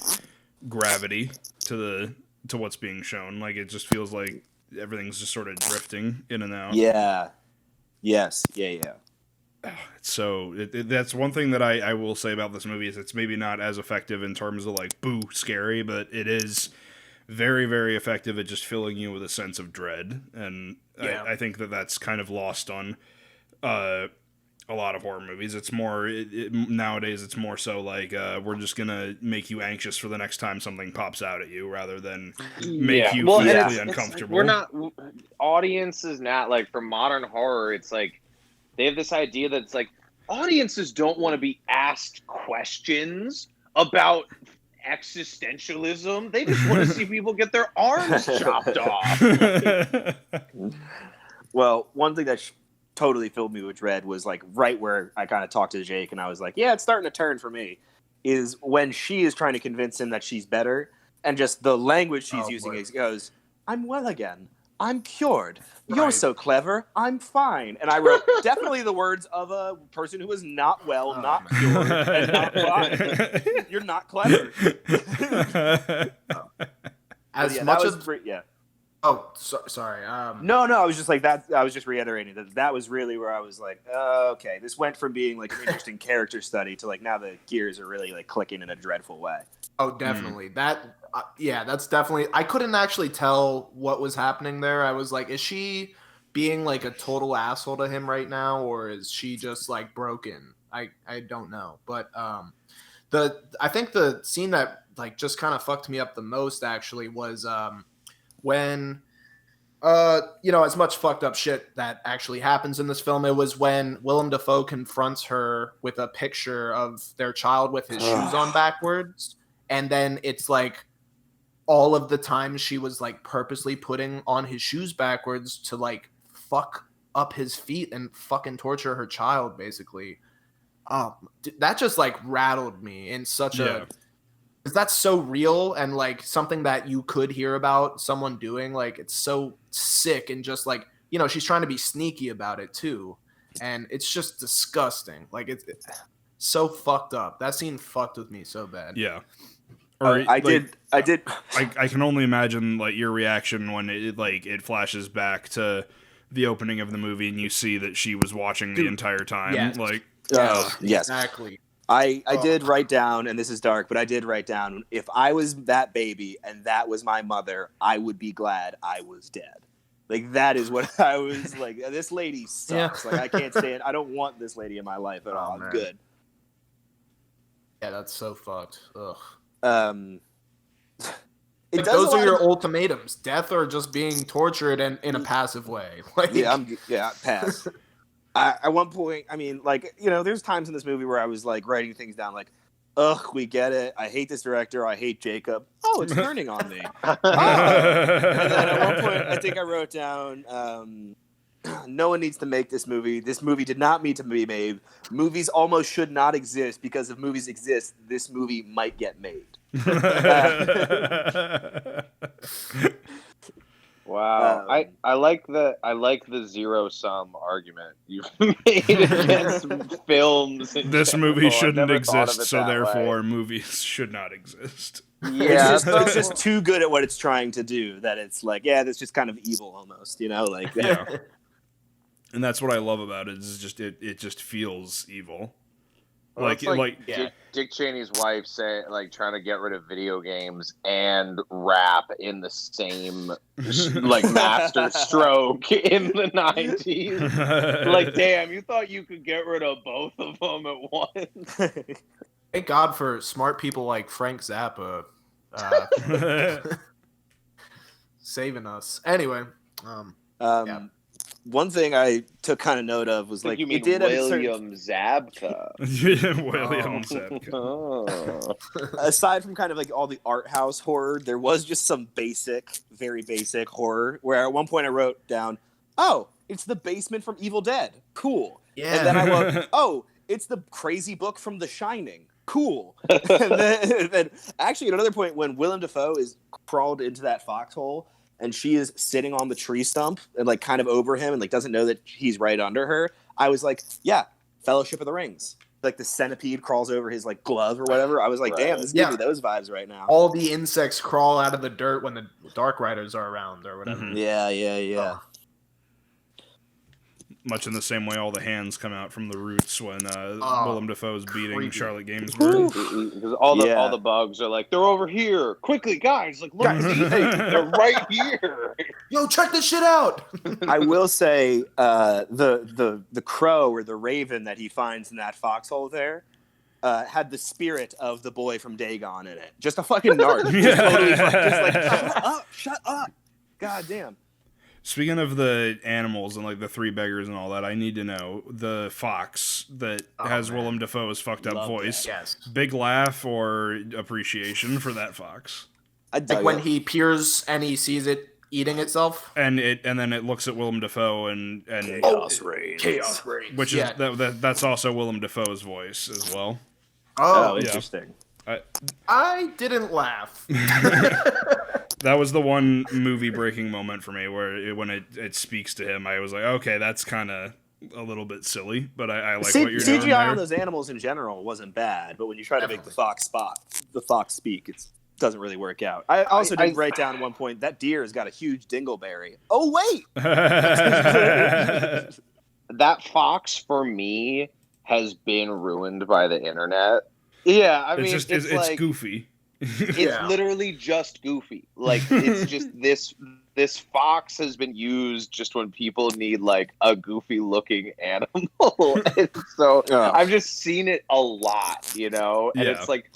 gravity to what's being shown. Like it just feels like everything's just sort of drifting in and out.
Yeah. Yes. Yeah.
So that's one thing that I will say about this movie is it's maybe not as effective in terms of like boo scary, but it is very, very effective at just filling you with a sense of dread. And I think that's kind of lost on a lot of horror movies. It's more nowadays. It's more so like we're just gonna make you anxious for the next time something pops out at you, rather than make you physically uncomfortable.
We're not audiences not like for modern horror. It's like they have this idea that it's like audiences don't want to be asked questions about existentialism. They just want to see people get their arms chopped off.
Well, one thing that totally filled me with dread was like right where I kind of talked to Jake and I was like, yeah, it's starting to turn for me, is when she is trying to convince him that she's better, and just the language she's using is goes, I'm well again. I'm cured. You're so clever. I'm fine. And I wrote definitely the words of a person who is not well, not cured, and not fine. You're not clever.
As much as Oh, sorry.
No, I was just like that. I was just reiterating that was really where I was like, okay, this went from being like an interesting character study to like now the gears are really like clicking in a dreadful way.
Oh, definitely. That's definitely. I couldn't actually tell what was happening there. I was like, is she being like a total asshole to him right now, or is she just like broken? I don't know. But I think the scene that like just kind of fucked me up the most actually was when as much fucked up shit that actually happens in this film, it was when Willem Dafoe confronts her with a picture of their child with his shoes on backwards, and then it's like all of the time she was like purposely putting on his shoes backwards to like fuck up his feet and fucking torture her child basically. That just like rattled me in such a, because that's so real and like something that you could hear about someone doing. Like it's so sick and just like, she's trying to be sneaky about it too. And it's just disgusting. Like it's so fucked up. That scene fucked with me so bad.
Yeah.
I did.
I can only imagine like your reaction when it flashes back to the opening of the movie and you see that she was watching the entire time.
Yes.
Like,
yes,
exactly.
I did write down, and this is dark, but I did write down, if I was that baby and that was my mother, I would be glad I was dead. Like, that is what I was like. This lady sucks. Yeah. Like, I can't stand. I don't want this lady in my life at all. I'm good.
Yeah, that's so fucked. Ugh.
Those
are your ultimatums: death or just being tortured and in a passive way. Like,
pass. At one point, I mean, like, there's times in this movie where I was like writing things down, like, ugh, we get it. I hate this director. I hate Jacob. Oh, it's turning on me. And then at one point, I think I wrote down, no one needs to make this movie. This movie did not need to be made. Movies almost should not exist, because if movies exist, this movie might get made.
Wow, I like the zero sum argument you've made against films.
This movie shouldn't exist, so therefore movies should not exist.
Yeah, it's just too good at what it's trying to do that it's like, that's just kind of evil almost, like.
Yeah. And that's what I love about it. Is just it just feels evil.
Well, Dick Cheney's wife trying to get rid of video games and rap in the same master stroke in the 90s. Like, damn, you thought you could get rid of both of them at once.
Thank God for smart people like Frank Zappa saving us. Anyway,
one thing I took kind of note of was
I
like
think you mean
it did have a certain,
William Zabka.
William Zabka.
Oh.
aside from kind of like all the art house horror, there was just some very basic horror where at one point I wrote down, "Oh, it's the basement from Evil Dead. Cool."
Yeah.
And then I wrote, "Oh, it's the crazy book from The Shining. Cool." And then actually at another point when Willem Dafoe is crawled into that foxhole and she is sitting on the tree stump and like kind of over him and like doesn't know that he's right under her, I was like, yeah, Fellowship of the Rings. Like the centipede crawls over his like glove or whatever. I was like, damn, this is giving me those vibes right now.
All the insects crawl out of the dirt when the Dark Riders are around or whatever.
Mhm.
Yeah.
Much in the same way all the hands come out from the roots when Willem Dafoe's beating
creepy.
Charlotte Gainsbourg.
Because all the bugs are like, they're over here. Quickly, guys, like, look, see, they're right here.
Yo, check this shit out.
I will say the crow or the raven that he finds in that foxhole there had the spirit of the boy from Dagon in it. Just a fucking narc. Just like, shut up. God damn.
Speaking of the animals and like the three beggars and all that, I need to know the fox that has Willem Dafoe's fucked up voice.
Yes.
Big laugh or appreciation for that fox.
Like when he peers and he sees it eating itself.
And then it looks at Willem Dafoe and
Chaos reigns.
Chaos reigns.
which is that's also Willem Dafoe's voice as well.
Oh,
yeah.
interesting.
I didn't laugh.
That was the one movie breaking moment for me where when it speaks to him, I was like, okay, that's kind of a little bit silly, but I like what you're doing
CGI
there.
on those animals in general wasn't bad, but when you try to make the fox speak, it doesn't really work out. I also did write down at one point that deer has got a huge dingleberry. Oh wait,
That fox for me has been ruined by the internet. Yeah, I mean,
it's
like,
goofy.
It's literally just goofy. Like, it's just this fox has been used just when people need like a goofy looking animal. And so I've just seen it a lot, you know? And it's like,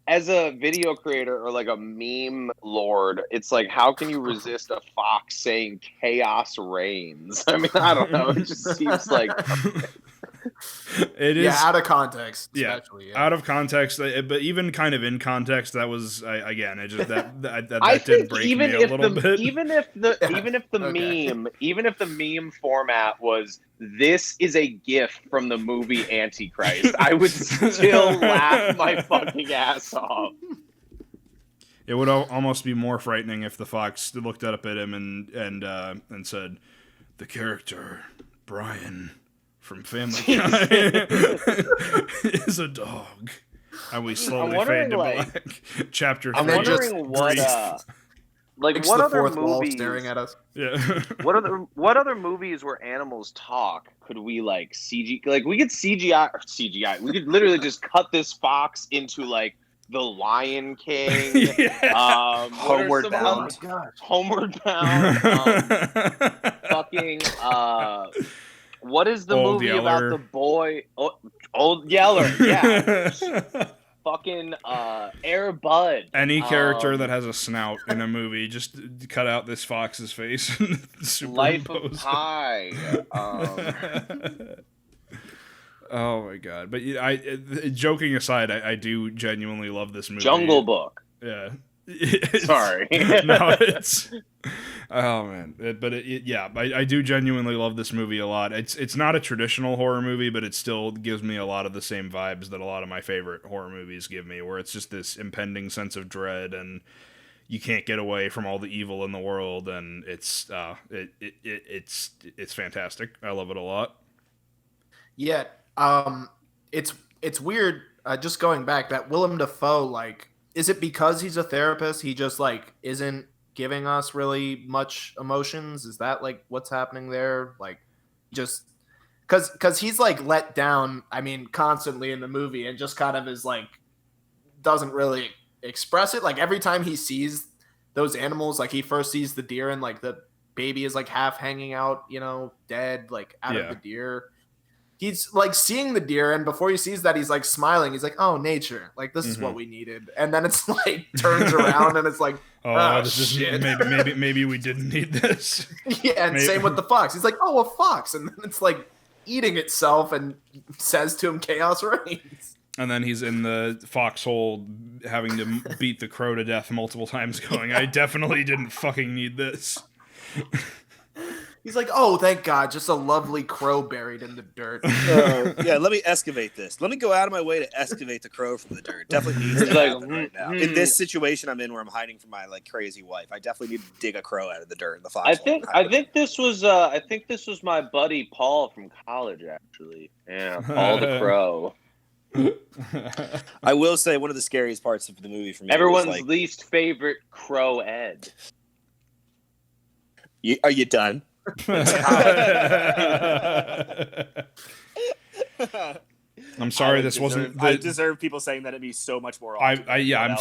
as a video creator or like a meme lord, it's like, how can you resist a fox saying chaos reigns? I mean, I don't know. It just seems like
It is
out of context.
Out of context, but even kind of in context, that was again. It just that
I
did
think
break me a little bit.
Even if the meme format was, this is a GIF from the movie Antichrist, I would still laugh my fucking ass off.
It would almost be more frightening if the fox looked up at him and said, "The character Brian from Family Guy is a dog," and we slowly fade to black. Chapter 3.
I'm wondering what other movies
staring at us.
Yeah.
what other movies where animals talk could we like CG? Like, we could CGI. We could literally just cut this fox into like The Lion King.
Homeward Bound.
Homeward Bound. Fucking. What is the
Old
movie
Yeller.
about the boy? Old Yeller, yeah. Fucking Air Bud.
Any character that has a snout in a movie, just cut out this fox's face.
Life of
superimpose
Pi.
Oh my god! But joking aside, I do genuinely love this movie.
Jungle Book.
Yeah.
Sorry.
No, it's. Oh man, I do genuinely love this movie a lot. It's not a traditional horror movie, but it still gives me a lot of the same vibes that a lot of my favorite horror movies give me, where it's just this impending sense of dread and you can't get away from all the evil in the world, and it's fantastic. I love it a lot.
Yeah, it's weird. Just going back, that Willem Dafoe, like, is it because he's a therapist? He just like isn't giving us really much emotions? Is that like what's happening there? Like, just because he's like let down, I mean, constantly in the movie, and just kind of is like doesn't really express it. Like, every time he sees those animals, like he first sees the deer and like the baby is like half hanging out, you know, dead, like out of the deer. he's like seeing the deer, and before he sees that, he's like smiling. He's like, "Oh, nature! Like this is what we needed." And then it's like turns around, and it's like, "Oh,
this
shit!
is maybe we didn't need this."
Yeah, and same with the fox. He's like, "Oh, a fox," and then it's like eating itself, and says to him, "Chaos reigns."
And then he's in the foxhole having to beat the crow to death multiple times, going, "I definitely didn't fucking need this."
He's like, "Oh, thank God, just a lovely crow buried in the dirt."
Yeah, let me excavate this. Let me go out of my way to excavate the crow from the dirt. Definitely needs to happen right now. In this situation I'm in, where I'm hiding from my like crazy wife, I definitely need to dig a crow out of the dirt in the foxhole.
I think this was my buddy Paul from college, actually. Yeah, Paul the Crow.
I will say one of the scariest parts of the movie for me.
Everyone's
was, like,
least favorite Crow Ed.
Are you done?
I'm sorry, this wasn't.
I deserve people saying that at me so much more often.
I'm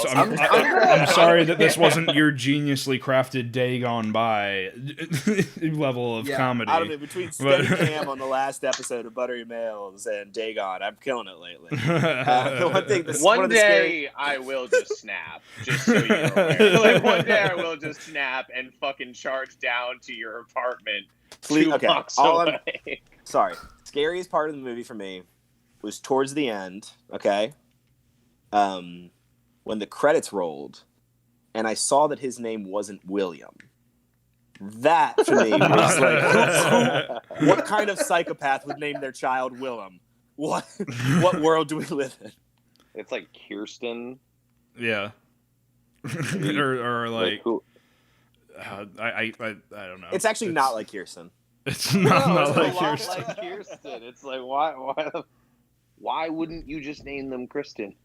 sorry that this wasn't your geniusly crafted Dagon by level of comedy.
I don't know, between Steady Cam on the last episode of Buttery Males and Dagon, I'm killing it lately.
One day I will just snap, just so you're aware. Like one day I will just snap and fucking charge down to your apartment.
Please,
two blocks away.
Sorry. Scariest part of the movie for me was towards the end, okay? When the credits rolled and I saw that his name wasn't William. That to me was like, what kind of psychopath would name their child Willem? What world do we live in?
It's like Kirsten.
Yeah. or like I don't know.
It's actually not like Kirsten.
It's not like
Kirsten. Like Kirsten. It's like why wouldn't you just name them Kristen?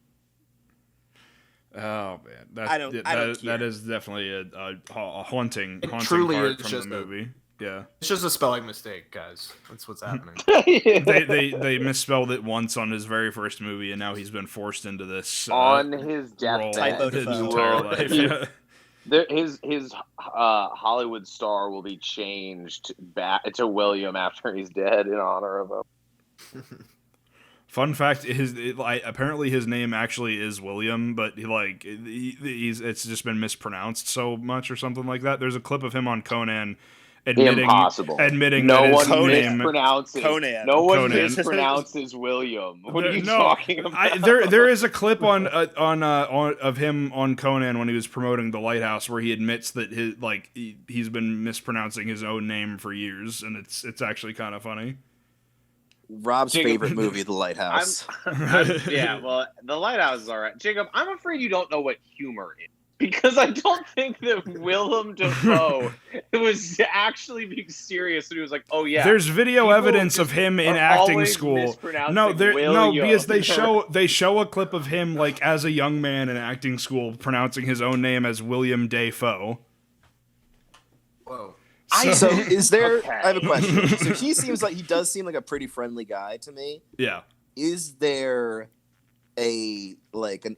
Oh man, that is definitely a haunting
truly
part
is
from
just
the movie. Yeah,
it's just a spelling mistake, guys. That's what's happening.
they misspelled it once on his very first movie, and now he's been forced into this
on his deathbed
his entire life. Yeah.
His Hollywood star will be changed back to William after he's dead in honor of him.
Fun fact: apparently his name actually is William, but it's just been mispronounced so much or something like that. There's a clip of him on Conan admitting
no
that
one
his name
mispronounces
Conan.
No one mispronounces William. What are you talking about?
There is a clip on of him on Conan when he was promoting The Lighthouse where he admits that he's been mispronouncing his own name for years, and it's actually kind of funny.
Rob's favorite movie, The Lighthouse.
Yeah, well, The Lighthouse is all right. Jacob, I'm afraid you don't know what humor is. Because I don't think that Willem Dafoe was actually being serious. And he was like, "Oh yeah."
There's video evidence of him in acting school. No, because they show a clip of him like as a young man in acting school pronouncing his own name as William Dafoe.
Whoa.
So is there?
Okay.
I have a question. So he does seem like a pretty friendly guy to me.
Yeah.
Is there an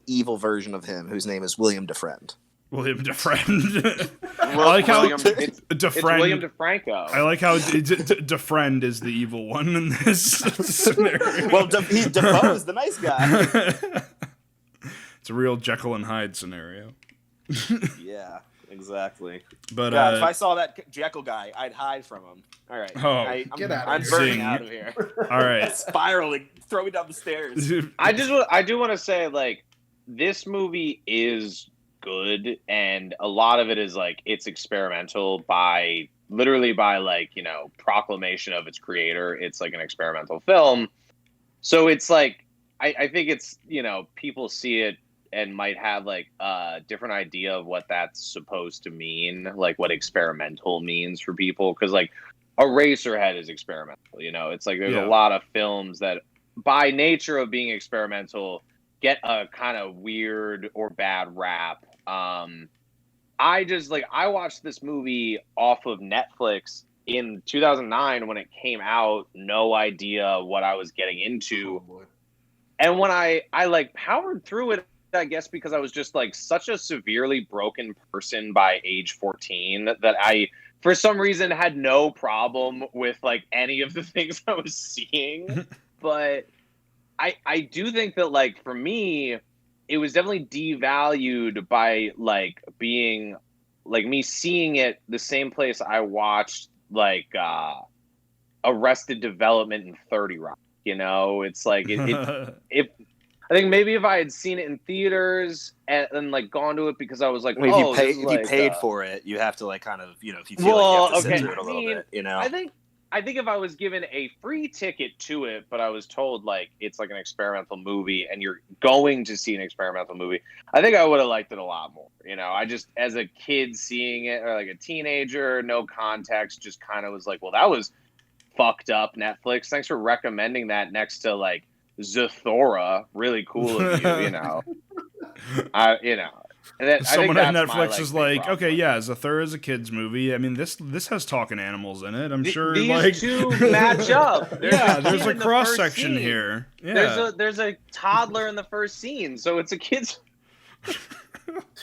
evil version of him whose name is William DeFriend?
William DeFriend. I like how
it's William DeFranco.
I like how DeFriend is the evil one in this scenario.
Well, Defoe is the nice guy.
It's a real Jekyll and Hyde scenario.
Yeah, exactly.
But
God, if I saw that Jekyll guy, I'd hide from him. All right. I'm burning out of here.
All right.
Spiraling. Throw me down the stairs.
I do want to say, like, this movie is good, and a lot of it is like it's experimental by proclamation of its creator. It's like an experimental film, so it's like I think it's people see it and might have like a different idea of what that's supposed to mean, like what experimental means for people, because like Eraserhead is experimental. It's like there's a lot of films that by nature of being experimental get a kind of weird or bad rap. I watched this movie off of Netflix in 2009 when it came out, no idea what I was getting into. And when I powered through it, I guess because I was just like such a severely broken person by age 14 that I, for some reason, had no problem with like any of the things I was seeing. but I do think that, like, for me, it was definitely devalued by, like, being, like, me seeing it the same place I watched, like, Arrested Development and 30 Rock. You know, it's like, if I think maybe if I had seen it in theaters and like gone to it because I was like,
I mean,
oh,
if you paid for it, you have to, like, kind of, you know, if you feel like you have to sit through it a little bit, you know.
I think if I was given a free ticket to it, but I was told, like, it's like an experimental movie and you're going to see an experimental movie, I think I would have liked it a lot more. You know, I just, as a kid seeing it, or like a teenager, no context, just kind of was like, well, that was fucked up, Netflix. Thanks for recommending that next to, like, Zathura. Really cool of you, you know. You know. And then,
someone at Netflix
my, like,
is like,
problem.
okay, yeah, Zathura is a kids movie. I mean, this has talking animals in it. I'm sure,
these
like,
two match up.
There's a cross section here. Yeah.
There's a toddler in the first scene, so it's a kid's.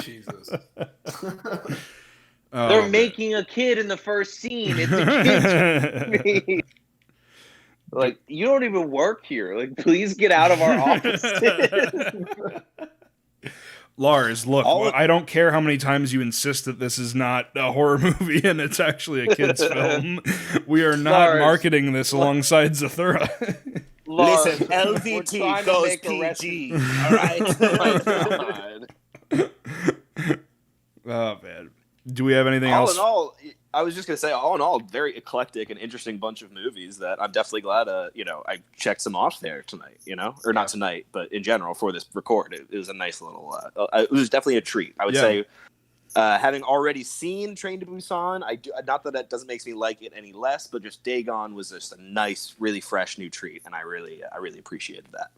Jesus.
They're making a kid in the first scene. It's a kid's movie. Like, you don't even work here. Like, please get out of our offices.
Lars, look, I don't care how many times you insist that this is not a horror movie and it's actually a kid's film. We are not marketing this alongside Zathura.
Lars,
listen, LVP goes PG. All right.
Oh, man. Do we have anything else?
All in all, I was just going to say, all in all, very eclectic and interesting bunch of movies that I'm definitely glad, you know, I checked some off there tonight, you know? Or not tonight, but in general for this record. It was a nice little, it was definitely a treat. I would say, having already seen Train to Busan, not that doesn't make me like it any less, but just Dagon was just a nice, really fresh new treat, and I really appreciated that.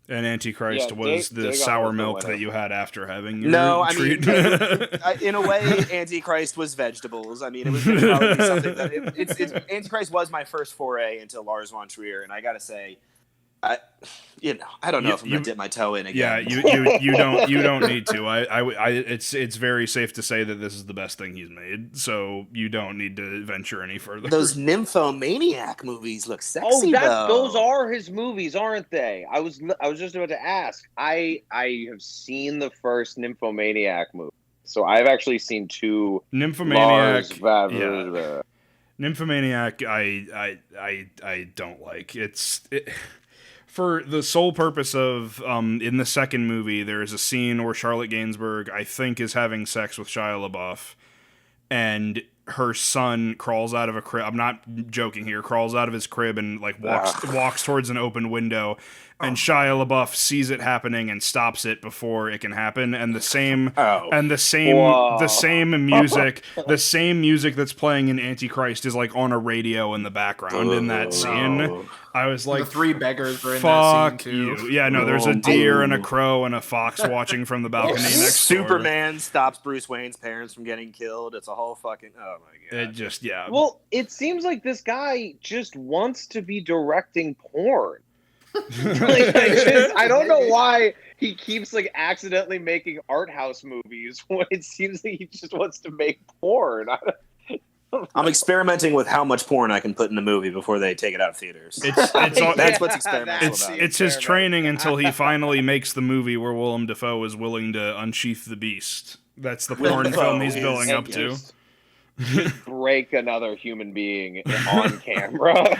And Antichrist was the sour milk that you had after having your treat.
I mean, in a way, Antichrist was vegetables. I mean, it was going to probably be something that Antichrist was my first foray into Lars Von Trier, and I got to say, I don't know if I'm gonna dip my toe in again.
Yeah, you don't need to. It's very safe to say that this is the best thing he's made, so you don't need to venture any further.
Those nymphomaniac movies look sexy.
Those are his movies, aren't they? I was just about to ask. I have seen the first Nymphomaniac movie, so I've actually seen two.
Nymphomaniac.
Yeah.
Nymphomaniac, I don't like. For the sole purpose of, in the second movie, there is a scene where Charlotte Gainsbourg, I think, is having sex with Shia LaBeouf, and her son crawls out of a crib. I'm not joking here. Crawls out of his crib and, like, walks towards an open window, and Shia LaBeouf sees it happening and stops it before it can happen. And the same music that's playing in Antichrist is, like, on a radio in the background in that scene. I was like,
the three beggars were in that scene too.
You. Yeah, no, there's a deer and a crow and a fox watching from the balcony next door.
Superman stops Bruce Wayne's parents from getting killed. It's a whole fucking, oh my god.
It just, yeah.
Well, it seems like this guy just wants to be directing porn. Like, I don't know why he keeps, like, accidentally making art house movies when it seems like he just wants to make porn.
I'm experimenting with how much porn I can put in a movie before they take it out of theaters.
That's
what's experimental about.
It's his training until he finally makes the movie where Willem Dafoe is willing to unsheath the beast. That's the porn film he's building up to.
Just break another human being on camera.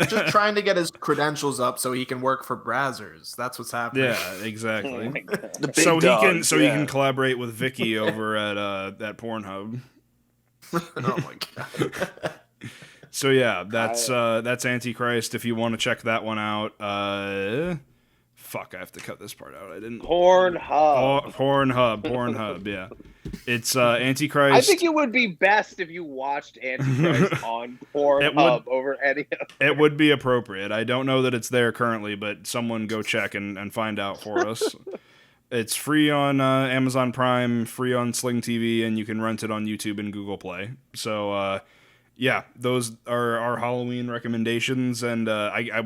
Just trying to get his credentials up so he can work for Brazzers. That's what's happening.
Yeah, exactly.
So he
can collaborate with Vicky over at Pornhub.
Oh my god.
So yeah, that's Antichrist. If you want to check that one out, fuck, I have to cut this part out. I didn't. Pornhub. Yeah, it's Antichrist.
I think it would be best if you watched Antichrist on Pornhub over any of it.
It would be appropriate. I don't know that it's there currently, but someone go check and find out for us. It's free on Amazon Prime, free on Sling TV, and you can rent it on YouTube and Google Play. So, yeah, those are our Halloween recommendations. And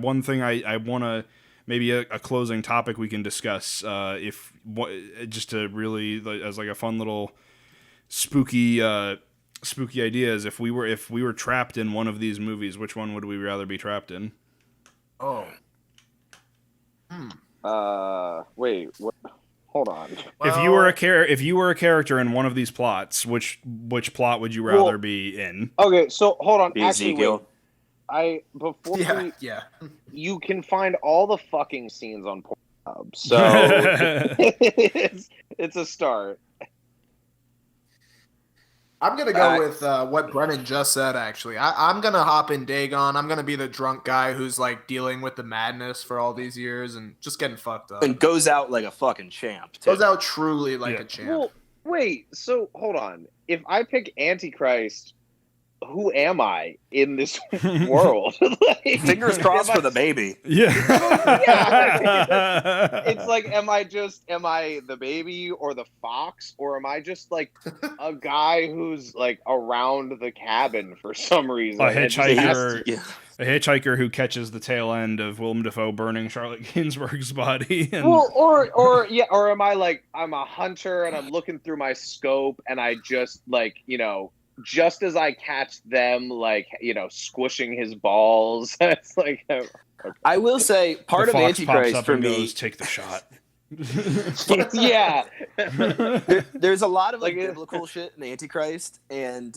one thing I want to, maybe a closing topic we can discuss, just to really, as like a fun little spooky idea, is if we were trapped in one of these movies, which one would we rather be trapped in?
Oh.
Wait. What? Hold on.
If you were a character in one of these plots, which plot would you rather be in?
Okay, so hold on.
Be
Actually,
Ezekiel.
wait. You can find all the fucking scenes on Pornhub, so it's a start.
I'm going to go with what Brennan just said, actually. I'm going to hop in Dagon. I'm going to be the drunk guy who's, like, dealing with the madness for all these years and just getting fucked up.
And goes out like a fucking champ, too.
Goes out truly like a champ.
Well, wait, so hold on. If I pick Antichrist, who am I in this world? Like,
Fingers crossed for the baby.
Yeah.
It's like, am I the baby or the fox, or am I just like a guy who's like around the cabin for some reason?
A hitchhiker who catches the tail end of Willem Dafoe burning Charlotte Gainsbourg's body. And...
Well, or am I like, I'm a hunter and I'm looking through my scope and I just like, just as I catch them, like, squishing his balls, it's like...
I will say, part of Antichrist for me...
goes, take the shot.
Yeah.
There's a lot of, like, biblical shit in Antichrist, and,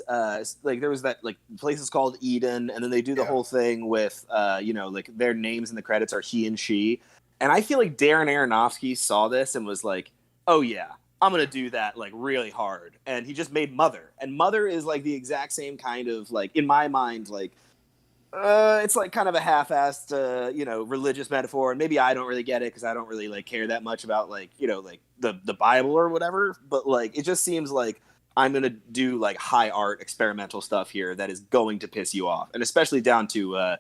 like, there was that, like, the place is called Eden, and then they do the whole thing with, like, their names in the credits are he and she, and I feel like Darren Aronofsky saw this and was like, oh, yeah. I'm going to do that, like, really hard. And he just made Mother. And Mother is, like, the exact same kind of, like, in my mind, like, it's, like, kind of a half-assed, religious metaphor. And maybe I don't really get it because I don't really, like, care that much about, like, like, the Bible or whatever. But, like, it just seems like I'm going to do, like, high art experimental stuff here that is going to piss you off. And especially down to a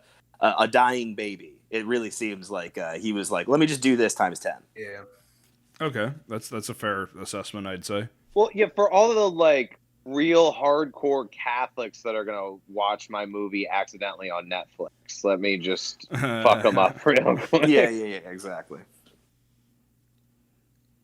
dying baby. It really seems like he was like, let me just do this times 10.
Yeah.
Okay, that's a fair assessment, I'd say.
Well, yeah, for all of the, like, real hardcore Catholics that are going to watch my movie accidentally on Netflix, let me just fuck them up real quick.
Yeah, exactly.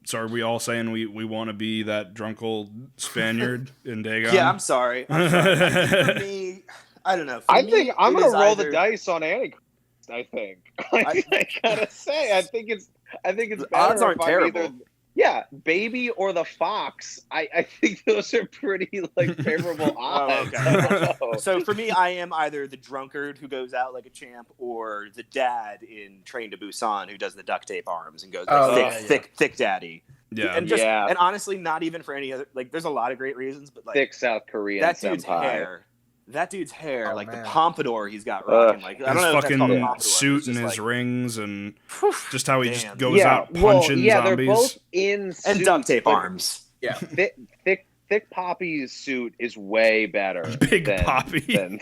So are we all saying we want to be that drunk old Spaniard in Dagon?
Yeah, I'm sorry. For me, I don't know.
I think I'm going to roll the dice on Antichrist, I think. I gotta say, I think it's better.
Odds aren't terrible.
Baby or the fox. I think those are pretty, like, favorable odds.
Okay. So for me, I am either the drunkard who goes out like a champ or the dad in Train to Busan who does the duct tape arms and goes thick daddy.
Yeah.
And honestly, not even for any other, like, there's a lot of great reasons, but like
thick South Korean
that dude's hair, like the pompadour he's got rocking, like, I don't know
his
if that's called a
fucking
pompadour.
suit and his
like,
rings, and just how he just
damn.
goes out punching zombies.
They're both in suits,
and duct tape arms.
Yeah, Thick Poppy's suit is way better.
Big Poppy.
Thick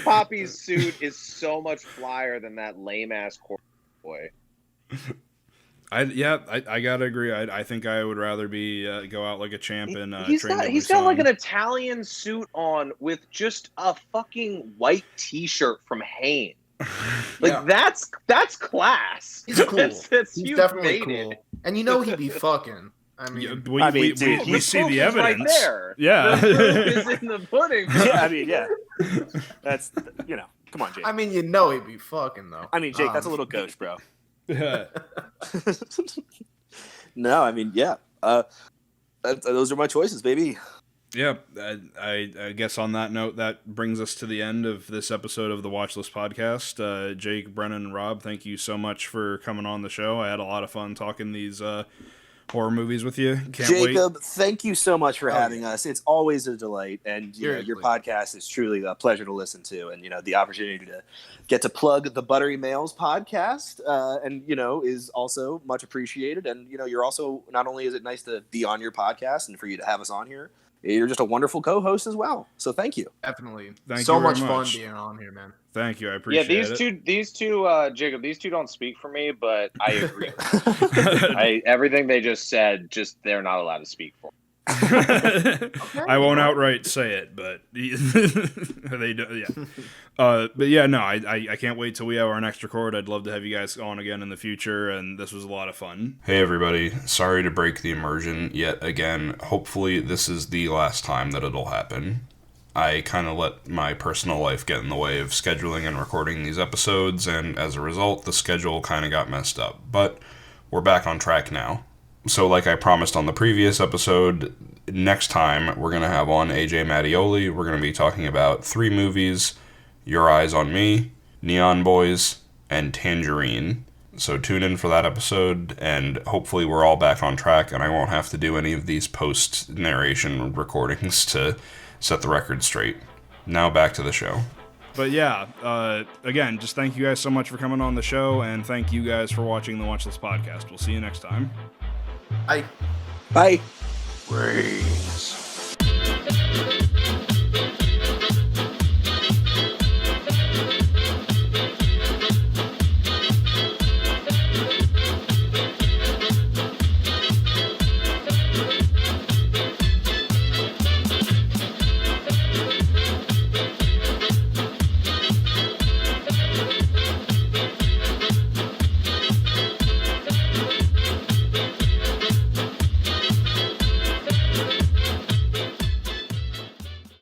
Poppy's suit is so much flyer than that lame ass boy.
I gotta agree. I think I would rather be go out like a champ in
he's got like an Italian suit on with just a fucking white T-shirt from Hanes. Like that's class.
He's cool.
That's
he's definitely cool. And he'd be fucking. I mean,
we see the evidence
right there.
Yeah,
the proof is in the pudding.
Yeah. That's come on, Jake.
I mean, he'd be fucking though.
I mean, Jake, that's a little gauche, bro.
Yeah.
No, I mean, yeah. Those are my choices, baby.
Yeah, I guess on that note, that brings us to the end of this episode of the Watchlist Podcast. Jake, Brennan, and Rob, thank you so much for coming on the show. I had a lot of fun talking these horror movies with you.
Jacob, thank you so much for having us. It's always a delight, and your podcast is truly a pleasure to listen to, and the opportunity to get to plug the Buttery Males podcast, and is also much appreciated. And you're also, not only is it nice to be on your podcast and for you to have us on here, you're just a wonderful co-host as well. So thank you.
Definitely.
Thank
so
you very
much fun
much.
being on here, man.
Thank you. I appreciate it.
These two, Jacob, these two don't speak for me, but I agree. Everything they just said, they're not allowed to speak for.
I won't outright say it, but they do. Yeah. But yeah, no, I can't wait till we have our next record. I'd love to have you guys on again in the future, and this was a lot of fun. Hey everybody, sorry to break the immersion yet again. Hopefully this is the last time that it'll happen. I kind of let my personal life get in the way of scheduling and recording these episodes, and as a result, the schedule kind of got messed up. But we're back on track now. So like I promised on the previous episode, next time we're going to have on AJ Mattioli. We're going to be talking about 3 movies: Your Eyes on Me, Neon Boys, and Tangerine. So tune in for that episode, and hopefully we're all back on track, and I won't have to do any of these post-narration recordings to set the record straight. Now back to the show. But yeah, again, just thank you guys so much for coming on the show, and thank you guys for watching the Watchlist Podcast. We'll see you next time.
Bye.
Bye.
Brains.